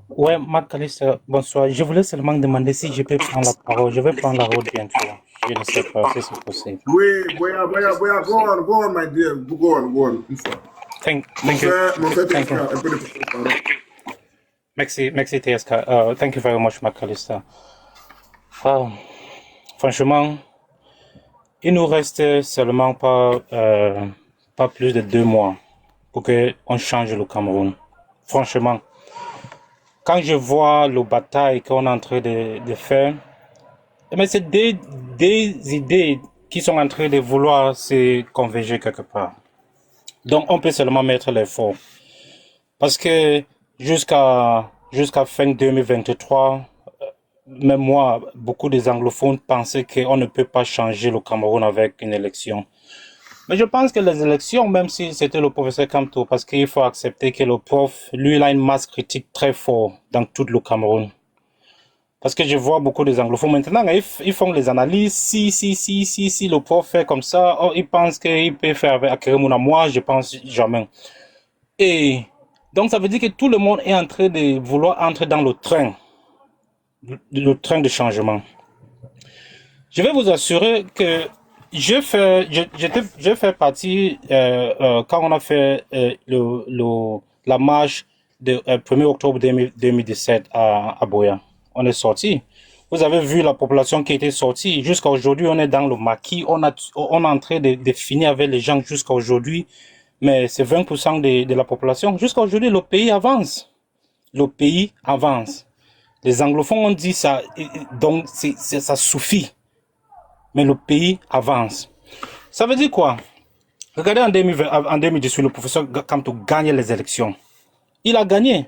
Ouais, McAllister, bonsoir. Je voulais seulement demander si je peux prendre la parole. Je vais prendre la route bientôt. Je ne sais pas si c'est possible. Oui, Boya, go on, my dear. Go on. Thank you. Thank you. Merci TSK. Thank you very much, McAllister. Franchement, il nous reste seulement pas plus de 2 mois pour qu'on change le Cameroun. Franchement, quand je vois la bataille qu'on est en train de faire, mais c'est des idées qui sont en train de vouloir se converger quelque part. Donc, on peut seulement mettre l'effort. Parce que jusqu'à fin 2023, même moi, beaucoup des anglophones pensaient qu'on ne peut pas changer le Cameroun avec une élection. Mais je pense que les élections, même si c'était le professeur Kamto, parce qu'il faut accepter que le prof, lui, il a une masse critique très forte dans tout le Cameroun. Parce que je vois beaucoup des anglophones maintenant, ils font les analyses, si le prof fait comme ça, il pense qu'il peut faire avec Akeremouna. Moi, je pense jamais. Et donc, ça veut dire que tout le monde est en train de vouloir entrer dans le train de changement. Je vais vous assurer que j'ai fait partie, quand on a fait la marche du 1er octobre 2017 à Boya. On est sorti. Vous avez vu la population qui était sortie. Jusqu'à aujourd'hui, on est dans le maquis. On est en train de finir avec les gens jusqu'à aujourd'hui. Mais c'est 20% de la population. Jusqu'à aujourd'hui, le pays avance. Le pays avance. Les anglophones ont dit ça. Donc, ça suffit. Mais le pays avance. Ça veut dire quoi? Regardez en 2018, le professeur Kamto gagne les élections. Il a gagné.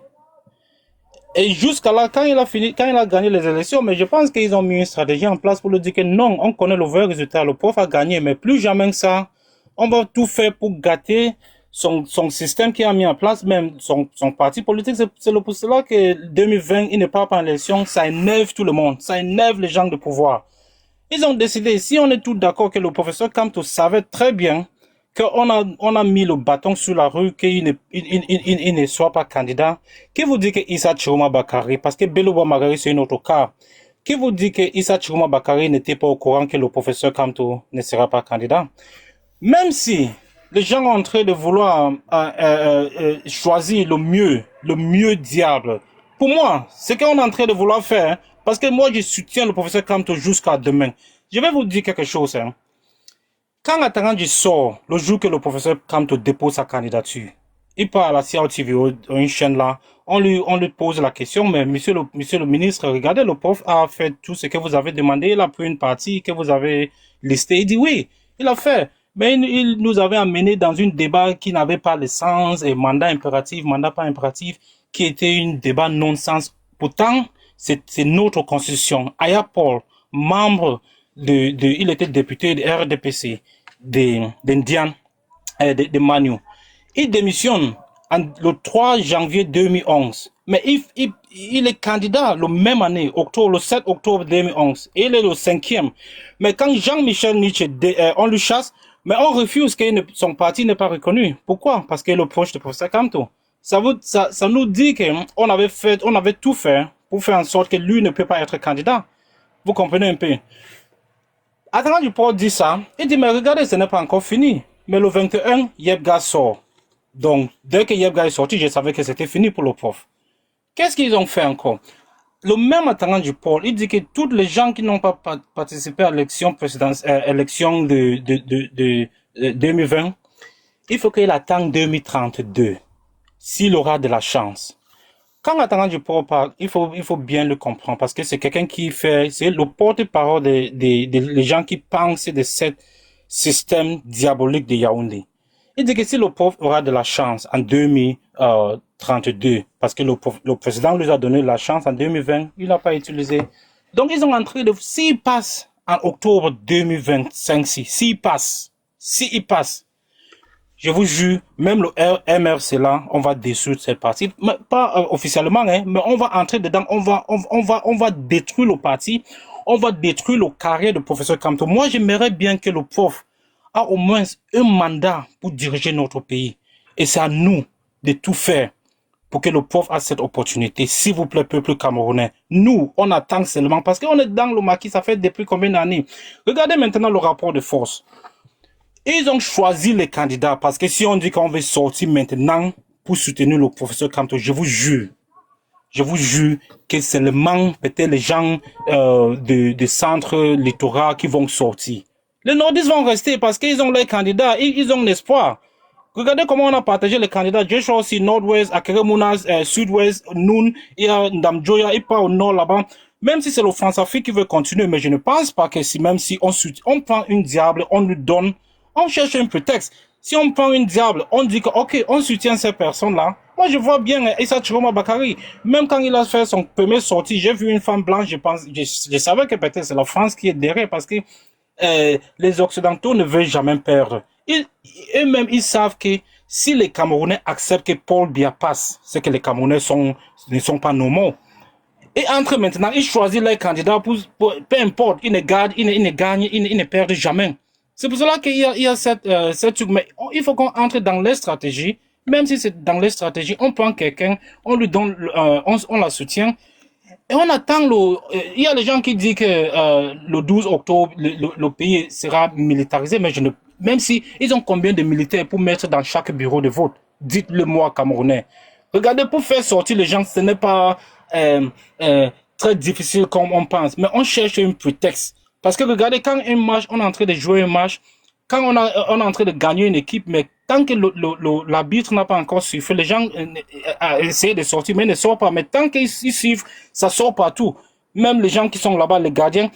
Et jusqu'à là, quand il a gagné les élections, mais je pense qu'ils ont mis une stratégie en place pour lui dire que non, on connaît le vrai résultat, le prof a gagné, mais plus jamais que ça, on va tout faire pour gâter son système qui a mis en place, même son parti politique. C'est pour cela que 2020, il ne part pas en élection, ça énerve tout le monde, ça énerve les gens de pouvoir. Ils ont décidé, si on est tous d'accord que le professeur Kamto savait très bien qu'on a mis le bâton sur la rue, qu'il ne soit pas candidat, qui vous dit que Issa Chiroma Bakary, parce que Belouba Magari c'est un autre cas, qui vous dit que Issa Chiroma Bakary n'était pas au courant que le professeur Kamto ne sera pas candidat. Même si les gens sont en train de vouloir choisir le mieux diable, pour moi, ce qu'on est en train de vouloir faire, parce que moi je soutiens le professeur Kamto jusqu'à demain, je vais vous dire quelque chose, hein. Quand Atanganji sort, le jour que le professeur Kamto dépose sa candidature, il part à la CRTV, une chaîne là, on lui pose la question, mais monsieur le ministre, regardez, le prof a fait tout ce que vous avez demandé, il a pris une partie que vous avez listée, il dit oui, il a fait. Mais il nous avait amené dans un débat qui n'avait pas le sens, et mandat impératif, mandat pas impératif, qui était un débat non-sens. Pourtant, c'est notre constitution. Aya Paul, membre il était député de RDPC, d'Indian, de Manu. Il démissionne le 3 janvier 2011. Mais il est candidat le même année, le 7 octobre 2011. Et il est le 5e. Mais quand Jean-Michel Nietzsche, on le chasse, mais on refuse que son parti n'est pas reconnu. Pourquoi? Parce qu'il est proche de professeur Kamto. Ça nous dit qu'on avait tout fait pour faire en sorte que lui ne peut pas être candidat. Vous comprenez un peu? Attendant du port dit ça, il dit, mais regardez, ce n'est pas encore fini. Mais le 21, Yebga sort. Donc, dès que Yebga est sorti, je savais que c'était fini pour le prof. Qu'est-ce qu'ils ont fait encore? Le même attendant du port, il dit que tous les gens qui n'ont pas participé à l'élection présidentielle, élection de 2020, il faut qu'il attende 2032, s'il aura de la chance. Quand l'attendant du port parle, il faut bien le comprendre, parce que c'est quelqu'un c'est le porte-parole des gens qui pensent de ce système diabolique de Yaoundé. Il dit que si le prof aura de la chance en 2032, parce que le président lui a donné la chance en 2020, il l'a pas utilisé. Donc ils ont entré s'il passe en octobre 2025, s'il passe, je vous jure, même le MRC là, on va dissoudre cette partie, mais pas officiellement, hein, mais on va entrer dedans, on va détruire le parti, on va détruire le carrière de professeur Kamto. Moi, j'aimerais bien que le prof a au moins un mandat pour diriger notre pays. Et c'est à nous de tout faire pour que le prof ait cette opportunité. S'il vous plaît, peuple camerounais, nous, on attend seulement, parce qu'on est dans le maquis, ça fait depuis combien d'années? Regardez maintenant le rapport de force. Ils ont choisi les candidats, parce que si on dit qu'on veut sortir maintenant pour soutenir le professeur Kamto, je vous jure que c'est seulement peut-être les gens de centre littoral qui vont sortir. Les nordistes vont rester parce qu'ils ont leurs candidats, ils ont l'espoir. Regardez comment on a partagé les candidats. Joshua aussi, Nord-Ouest, Akeremounas, Sud-Ouest, Noun, il y a Ndamjoya, il part au nord là-bas. Même si c'est le France-Afrique qui veut continuer, mais je ne pense pas que même si on prend une diable, on lui donne, on cherche un prétexte. Si on prend une diable, on dit que, ok, on soutient ces personnes-là. Moi, je vois bien Issa Chiroma Bakari. Même quand il a fait son premier sortie, j'ai vu une femme blanche, je savais que peut-être c'est la France qui est derrière parce que les Occidentaux ne veulent jamais perdre. Eux-mêmes, ils savent que si les Camerounais acceptent que Paul Biya passe, c'est que les Camerounais ne sont pas normaux. Et entre maintenant, ils choisissent leurs candidats pour peu importe, ils ne gagnent, ils ne perdent jamais. C'est pour cela qu'il y a cette truc. Mais il faut qu'on entre dans les stratégies. Même si c'est dans les stratégies, on prend quelqu'un, on lui donne, on la soutient. Et on attend il y a les gens qui disent que le 12 octobre, le pays sera militarisé, mais même si ils ont combien de militaires pour mettre dans chaque bureau de vote, dites-le moi, Camerounais. Regardez, pour faire sortir les gens, ce n'est pas très difficile comme on pense, mais on cherche un prétexte. Parce que regardez, quand un match, on est en train de jouer un match, quand on est en train de gagner une équipe, mais tant que l'arbitre n'a pas encore suivi, les gens essayent de sortir, mais ils ne sortent pas. Mais tant qu'ils suivent, ça sort partout. Même les gens qui sont là-bas, les gardiens,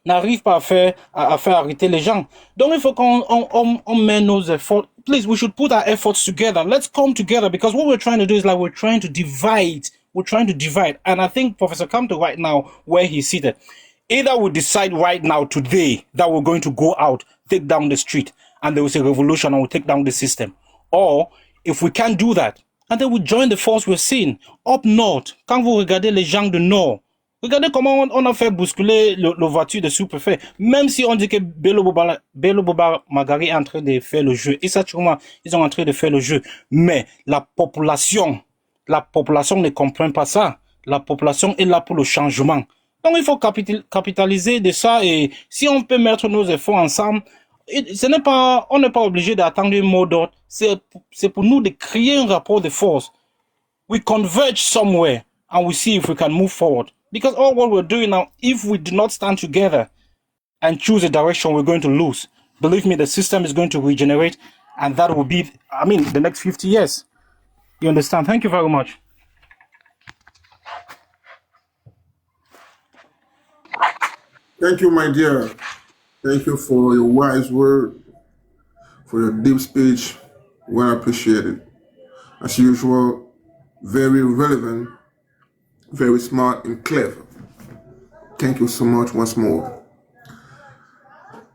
n'arrivent pas à faire arrêter les gens. Donc il faut qu'on mette nos efforts. Please, we should put our efforts together. Let's come together, because what we're trying to do is like we're trying to divide. We're trying to divide. And I think Professor Kamto right now, where he's seated, either we decide right now, today, that we're going to go out, take down the street, and there was a revolution and we'll take down the system. Or, if we can't do that, and then we join the force we're seeing up north. Quand vous regardez les gens du nord, regardez comment on a fait bousculer le voiture de sous-préfet. Même si on dit que Bello Boba Magari est en train de faire le jeu. Et ça, ils sont en train de faire le jeu. Mais la population ne comprend pas ça. La population est là pour le changement. Donc, il faut capitaliser de ça, et si on peut mettre nos efforts ensemble, on n'est pas obligé d'attendre un mot d'ordre. C'est pour nous de créer un rapport de force. We converge somewhere and we see if we can move forward. Because all what we're doing now, if we do not stand together and choose a direction, we're going to lose. Believe me, the system is going to regenerate, and that will be, the next 50 years. You understand? Thank you very much. Thank you, my dear. Thank you for your wise word, for your deep speech. Well appreciated. As usual, very relevant, very smart and clever. Thank you so much once more.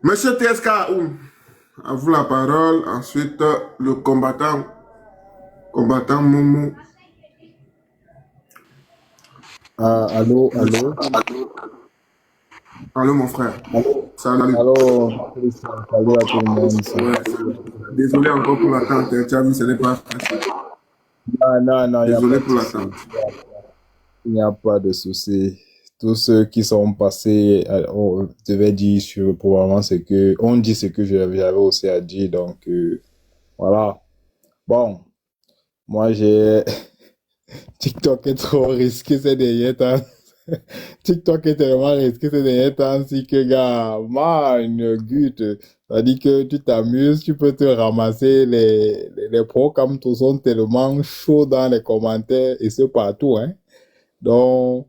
Monsieur TSK, à vous la parole. Ensuite, le combattant Momo. Allô. Allô, mon frère. Salut. Allô. Salut à tout le monde. Ouais. Désolé encore pour l'attente. Tu as vu, ce n'est pas facile. Non, Désolé pour l'attente. Il n'y a pas de souci. Tous ceux qui sont passés, on devait dire probablement on dit ce que j'avais aussi à dire. Donc, voilà. Bon, moi, TikTok est trop risqué ces derniers temps. TikTok est tellement risqué ces derniers temps, si que, gars, une goutte. C'est-à-dire que tu t'amuses, tu peux te ramasser les pros comme tous sont tellement chauds dans les commentaires et c'est partout, hein. Donc,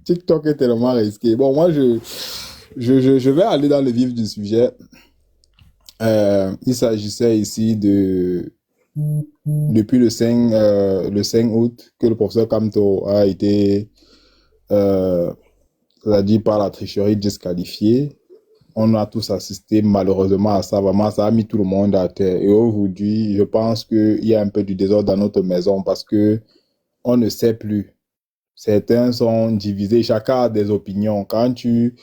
TikTok est tellement risqué. Bon, moi, je vais aller dans le vif du sujet. Il s'agissait ici depuis le 5 août que le professeur Kamto a été, dit par la tricherie disqualifié. On a tous assisté malheureusement à ça. Vraiment, ça a mis tout le monde à terre. Et aujourd'hui, je pense qu'il y a un peu du désordre dans notre maison parce que on ne sait plus. Certains sont divisés, chacun a des opinions. Quand tu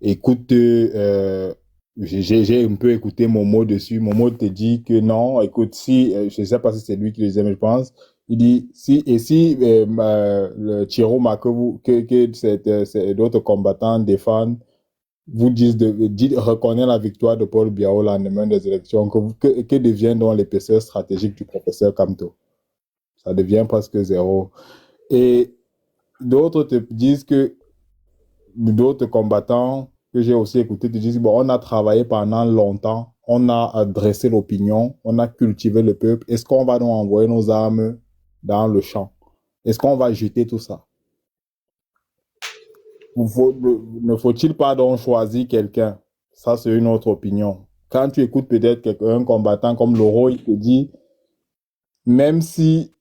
écoutes, j'ai un peu écouté Momo dessus. Momo te dit que non, écoute, si, je ne sais pas si c'est lui qui le disait, mais je pense, il dit, si le Chiroma que d'autres combattants défendent, vous reconnaît la victoire de Paul Biya au lendemain des élections, que devient donc l'épaisseur stratégique du professeur Kamto? Ça devient presque zéro. Et d'autres te disent d'autres combattants que j'ai aussi écouté te disent, bon, on a travaillé pendant longtemps, on a adressé l'opinion, on a cultivé le peuple. Est-ce qu'on va donc envoyer nos armes dans le champ? Est-ce qu'on va jeter tout ça? Ne faut-il pas donc choisir quelqu'un? Ça, c'est une autre opinion. Quand tu écoutes peut-être un combattant comme Loro, il te dit, même si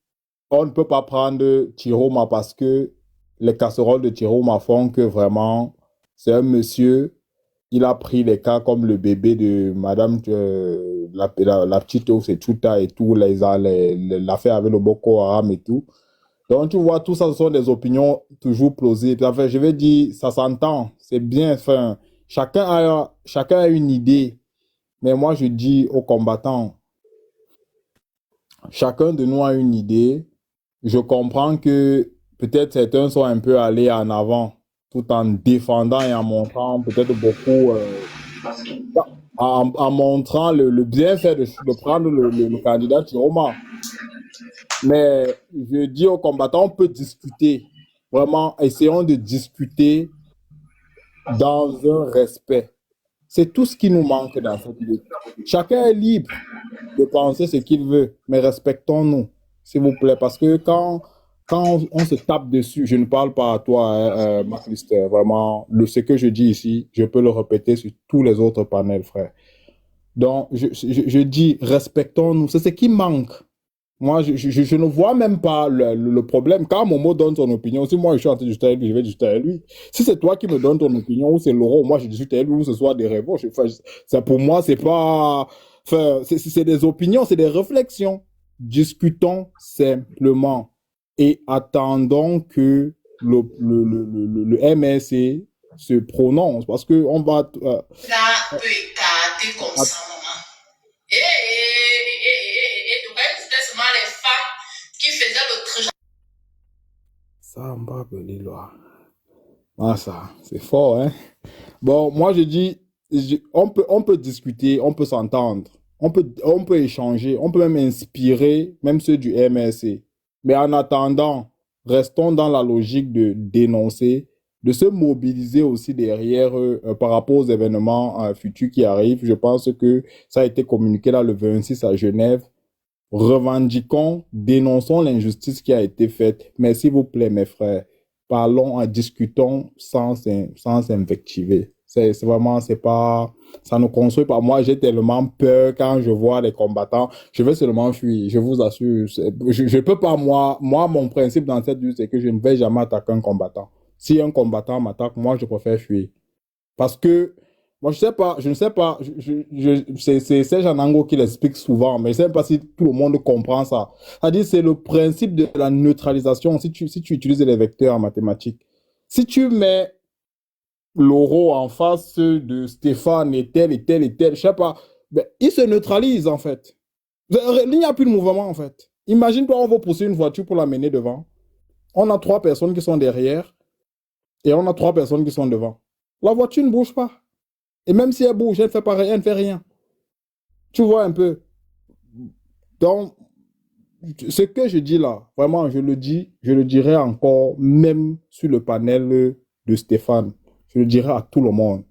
on ne peut pas prendre Chiroma parce que les casseroles de Chiroma font que vraiment, c'est un monsieur, il a pris les cas comme le bébé de madame, la petite c'est Chuta et tout, l'affaire avec le Boko Haram et tout. Donc, tu vois, tout ça, ce sont des opinions toujours plausibles. Enfin, je vais dire, ça s'entend, c'est bien. Enfin, chacun a une idée. Mais moi, je dis aux combattants, chacun de nous a une idée. Je comprends que peut-être certains sont un peu allés en avant, tout en défendant et en montrant peut-être beaucoup, en montrant le bienfait de prendre le candidat Chiroma. Mais je dis aux combattants, on peut discuter. Vraiment, essayons de discuter dans un respect. C'est tout ce qui nous manque dans cette lutte. Chacun est libre de penser ce qu'il veut, mais respectons-nous, s'il vous plaît, parce que quand on se tape dessus, je ne parle pas à toi, Marc Lister, vraiment, ce que je dis ici, je peux le répéter sur tous les autres panels, frère. Donc, je dis, respectons-nous, c'est ce qui manque. Moi, je ne vois même pas le problème. Quand Momo donne son opinion, si moi je suis en train de discuter avec lui, je vais discuter avec lui. Si c'est toi qui me donnes ton opinion, ou c'est Laurent, moi je discute avec lui, ou ce soit des rêves, ça pour moi, c'est pas... Enfin, c'est des opinions, c'est des réflexions. Discutons simplement et attendons que le MSC se prononce, parce que on va... Ça, on va appeler loi. Ah, ça, c'est fort, hein. Bon, moi, je dis, on peut discuter, on peut s'entendre, on peut échanger, on peut même inspirer, même ceux du MSC. Mais en attendant, restons dans la logique de dénoncer, de se mobiliser aussi derrière eux par rapport aux événements futurs qui arrivent. Je pense que ça a été communiqué là le 26 à Genève. Revendiquons, dénonçons l'injustice qui a été faite. Mais s'il vous plaît, mes frères, parlons, discutons sans invectiver. C'est vraiment, c'est pas, ça ne construit pas. Moi, j'ai tellement peur quand je vois les combattants. Je vais seulement fuir. Je vous assure. Je peux pas, moi, mon principe dans cette vie, c'est que je ne vais jamais attaquer un combattant. Si un combattant m'attaque, moi, je préfère fuir. Parce que, moi, je ne sais pas, c'est Serge Anango qui l'explique souvent, mais je ne sais pas si tout le monde comprend ça. C'est-à-dire, c'est le principe de la neutralisation si tu utilises les vecteurs en mathématiques. Si tu mets Loro en face de Stéphane et tel, je sais pas, ben, il se neutralise, en fait. Il n'y a plus de mouvement, en fait. Imagine-toi, on va pousser une voiture pour la mener devant. On a 3 personnes qui sont derrière et on a 3 personnes qui sont devant. La voiture ne bouge pas. Et même si elle bouge, elle ne fait pas rien, elle ne fait rien. Tu vois un peu. Donc, ce que je dis là, vraiment, je le dirai encore, même sur le panel de Stéphane. Je le dirai à tout le monde.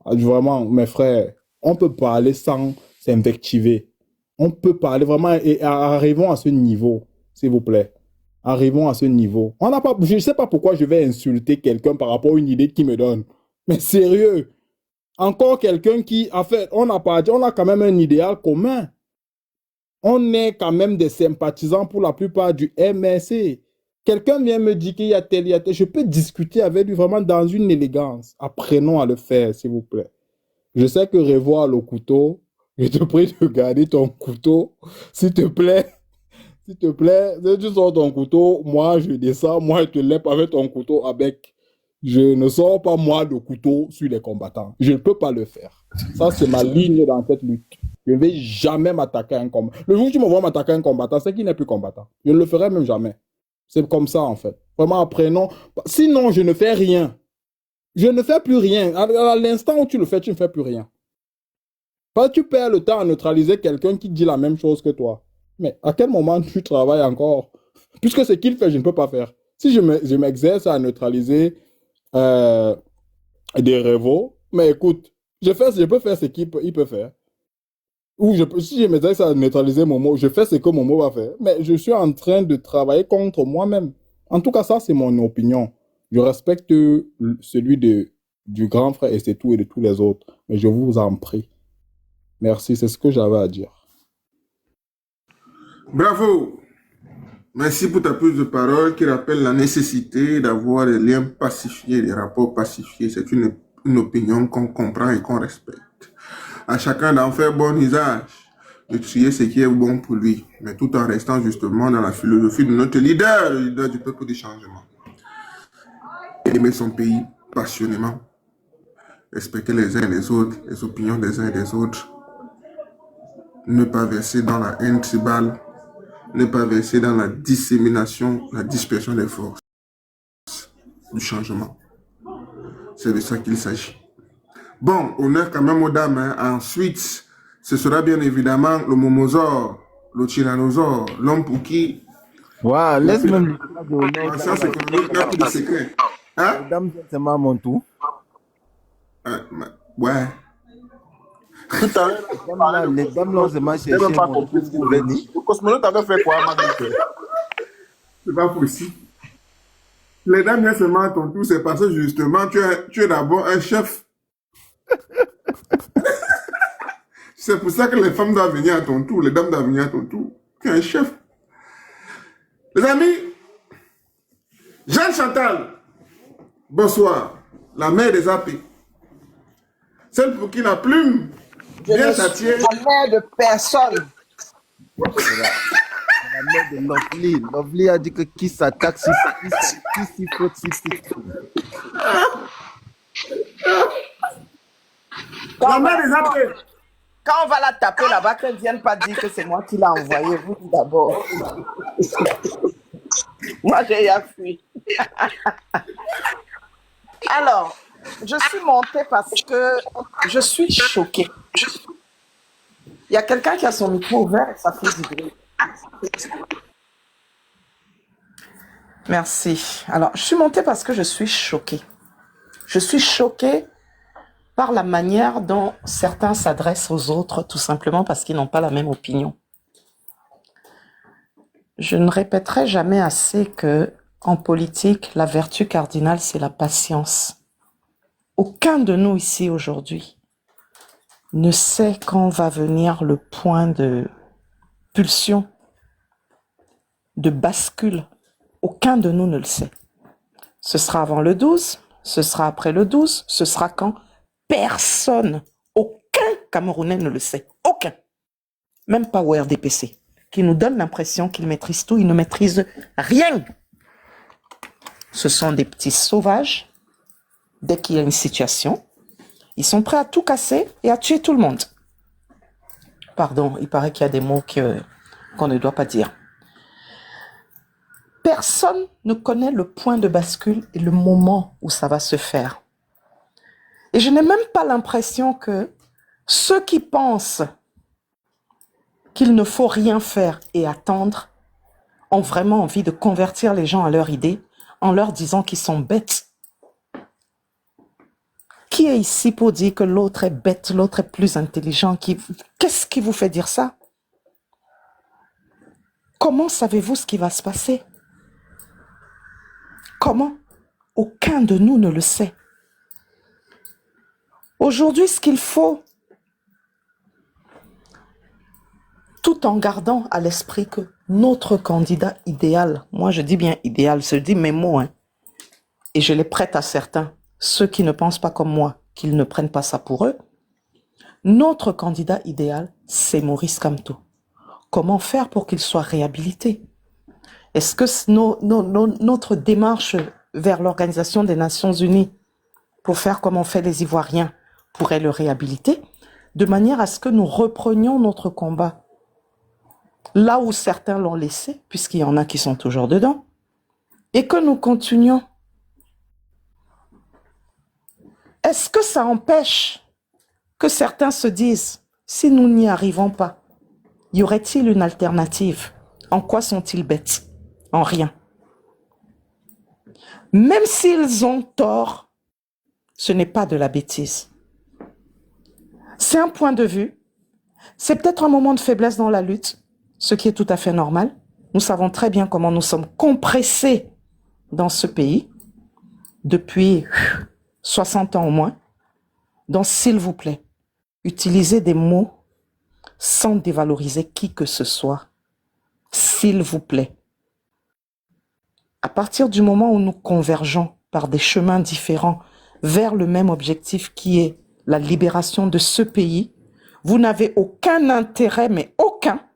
Vraiment, mes frères, on peut parler sans s'invectiver. On peut parler vraiment et arrivons à ce niveau, s'il vous plaît. Arrivons à ce niveau. Je ne sais pas pourquoi je vais insulter quelqu'un par rapport à une idée qu'il me donne. Mais sérieux, encore quelqu'un qui a fait, on a quand même un idéal commun. On est quand même des sympathisants pour la plupart du MRC. Quelqu'un vient me dire qu'il y a tel, je peux discuter avec lui vraiment dans une élégance. Apprenons à le faire, s'il vous plaît. Je sais que revoir le couteau, je te prie de garder ton couteau, s'il te plaît. S'il te plaît, si tu sors ton couteau, moi je descends, moi je te lève avec ton couteau à bec. Je ne sors pas moi de couteau sur les combattants. Je ne peux pas le faire. Ça, c'est ma ligne dans cette lutte. Je ne vais jamais m'attaquer à un combattant. Le jour où tu me vois m'attaquer à un combattant, c'est qu'il n'est plus combattant. Je ne le ferai même jamais. C'est comme ça, en fait. Vraiment, apprenons. Sinon, je ne fais rien. Je ne fais plus rien. À l'instant où tu le fais, tu ne fais plus rien. Pas tu perds le temps à neutraliser quelqu'un qui dit la même chose que toi. Mais à quel moment tu travailles encore? Puisque ce qu'il fait, je ne peux pas faire. Si je m'exerce à neutraliser des rivaux, mais écoute, je peux faire ce qu'il peut faire. Ou si je m'exerce à neutraliser Momo, je fais ce que Momo va faire. Mais je suis en train de travailler contre moi-même. En tout cas, ça, c'est mon opinion. Je respecte celui du grand frère et c'est tout et de tous les autres. Mais je vous en prie. Merci, c'est ce que j'avais à dire. Bravo. Merci pour ta prise de parole qui rappelle la nécessité d'avoir des liens pacifiés, des rapports pacifiés. C'est une opinion qu'on comprend et qu'on respecte. À chacun d'en faire bon usage, de trier ce qui est bon pour lui, mais tout en restant justement dans la philosophie de notre leader, le leader du peuple du changement. Aimer son pays passionnément, respecter les uns et les autres, les opinions des uns et des autres, ne pas verser dans la haine tribale, ne pas verser dans la dissémination, la dispersion des forces du changement. C'est de ça qu'il s'agit. Bon, honneur quand même aux dames. Hein. Ensuite, ce sera bien évidemment le momosaure, le tyrannosaure, l'homme pour qui... Waouh, laisse même le ça, c'est que l'autre n'a plus de secret. Hein? Madame, c'est moi mon tour. Ouais. Tout à l'heure, les dames là, c'est moi chercher mon tour pour venir. Le cosmonaute avait fait quoi, madame? C'est pas possible. Les dames viennent seulement à ton tour, c'est parce que justement, tu es d'abord un chef. C'est pour ça que les femmes doivent venir à ton tour, les dames doivent venir à ton tour. Tu es un chef. Les amis, Jeanne Chantal, bonsoir, la mère des AP. Celle pour qui la plume vient s'attirer. La mère de personne. La mère de Lovely. Lovely a dit que qui s'attaque, si faut. La mère des AP. Quand on va la taper là-bas, qu'elle ne vienne pas dire que c'est moi qui l'ai envoyée, vous d'abord. Moi, j'ai fui. Alors, je suis montée parce que je suis choquée. Il y a quelqu'un qui a son micro ouvert et ça fait du bruit. Merci. Alors, je suis montée parce que je suis choquée. Je suis choquée par la manière dont certains s'adressent aux autres, tout simplement parce qu'ils n'ont pas la même opinion. Je ne répéterai jamais assez que En politique, la vertu cardinale, c'est la patience. Aucun de nous ici aujourd'hui ne sait quand va venir le point de pulsion, de bascule. Aucun de nous ne le sait. Ce sera avant le 12, ce sera après le 12, ce sera quand? Personne, aucun Camerounais ne le sait. Aucun. Même pas au RDPC, qui nous donne l'impression qu'il maîtrise tout, il ne maîtrise rien. Ce sont des petits sauvages. Dès qu'il y a une situation, ils sont prêts à tout casser et à tuer tout le monde. Pardon, il paraît qu'il y a des mots qu'on ne doit pas dire. Personne ne connaît le point de bascule et le moment où ça va se faire. Et je n'ai même pas l'impression que ceux qui pensent qu'il ne faut rien faire et attendre ont vraiment envie de convertir les gens à leur idée en leur disant qu'ils sont bêtes. Qui est ici pour dire que l'autre est bête, l'autre est plus intelligent? Qu'est-ce qui vous fait dire ça? Comment savez-vous ce qui va se passer? Comment? Aucun de nous ne le sait. Aujourd'hui, ce qu'il faut, tout en gardant à l'esprit que notre candidat idéal, moi je dis bien idéal, je dis mes mots, hein, et je les prête à certains, ceux qui ne pensent pas comme moi, qu'ils ne prennent pas ça pour eux, notre candidat idéal, c'est Maurice Kamto. Comment faire pour qu'il soit réhabilité? Est-ce que notre démarche vers l'Organisation des Nations Unies pour faire comme on fait les Ivoiriens pourrait le réhabiliter, de manière à ce que nous reprenions notre combat là où certains l'ont laissé, puisqu'il y en a qui sont toujours dedans, et que nous continuions? Est-ce que ça empêche que certains se disent, si nous n'y arrivons pas, y aurait-il une alternative? En quoi sont-ils bêtes? En rien. Même s'ils ont tort, ce n'est pas de la bêtise. C'est un point de vue. C'est peut-être un moment de faiblesse dans la lutte, ce qui est tout à fait normal. Nous savons très bien comment nous sommes compressés dans ce pays depuis 60 ans au moins. Donc, s'il vous plaît, utilisez des mots sans dévaloriser qui que ce soit. S'il vous plaît. À partir du moment où nous convergeons par des chemins différents vers le même objectif qui est la libération de ce pays, vous n'avez aucun intérêt, mais aucun,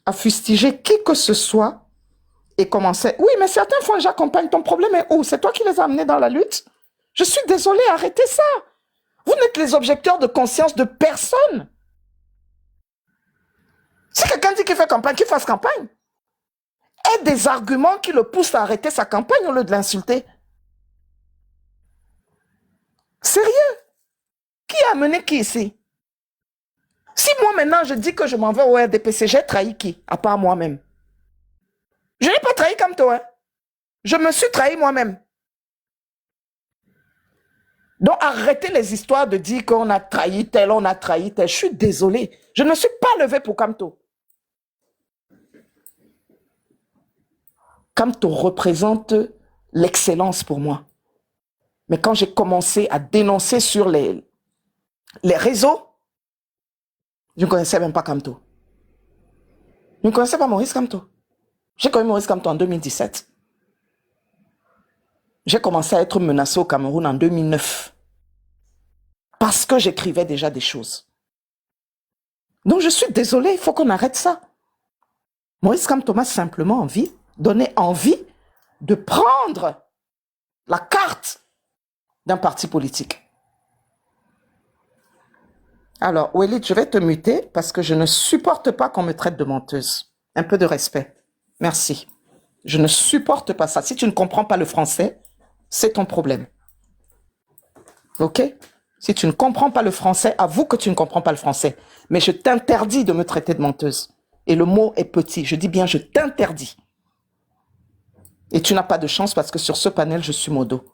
à fustiger qui que ce soit et commencer. Oui, mais certains font j'accompagne, ton problème est où? C'est toi qui les as amenés dans la lutte? Je suis désolé, arrêtez ça. Vous n'êtes les objecteurs de conscience de personne. Si quelqu'un dit qu'il fait campagne, qu'il fasse campagne. Et des arguments qui le poussent à arrêter sa campagne au lieu de l'insulter. Sérieux? Qui a amené qui ici? Si moi maintenant je dis que je m'en vais au RDPC, j'ai trahi qui? À part moi-même. Je n'ai pas trahi comme toi. Hein? Je me suis trahi moi-même. Donc arrêtez les histoires de dire qu'on a trahi tel, on a trahi tel. Je suis désolé. Je ne me suis pas levé pour Kamto. Kamto représente l'excellence pour moi. Mais quand j'ai commencé à dénoncer sur les réseaux, je ne connaissais même pas Kamto. Je ne connaissais pas Maurice Kamto. J'ai connu Maurice Kamto en 2017. J'ai commencé à être menacé au Cameroun en 2009. Parce que j'écrivais déjà des choses. Donc je suis désolé, il faut qu'on arrête ça. Maurice Kamto m'a simplement donné envie de prendre la carte d'un parti politique. Alors, Walid, je vais te muter parce que je ne supporte pas qu'on me traite de menteuse. Un peu de respect. Merci. Je ne supporte pas ça. Si tu ne comprends pas le français, c'est ton problème. Ok? Si tu ne comprends pas le français, avoue que tu ne comprends pas le français. Mais je t'interdis de me traiter de menteuse. Et le mot est petit. Je dis bien, je t'interdis. Et tu n'as pas de chance parce que sur ce panel, je suis modo.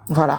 Voilà.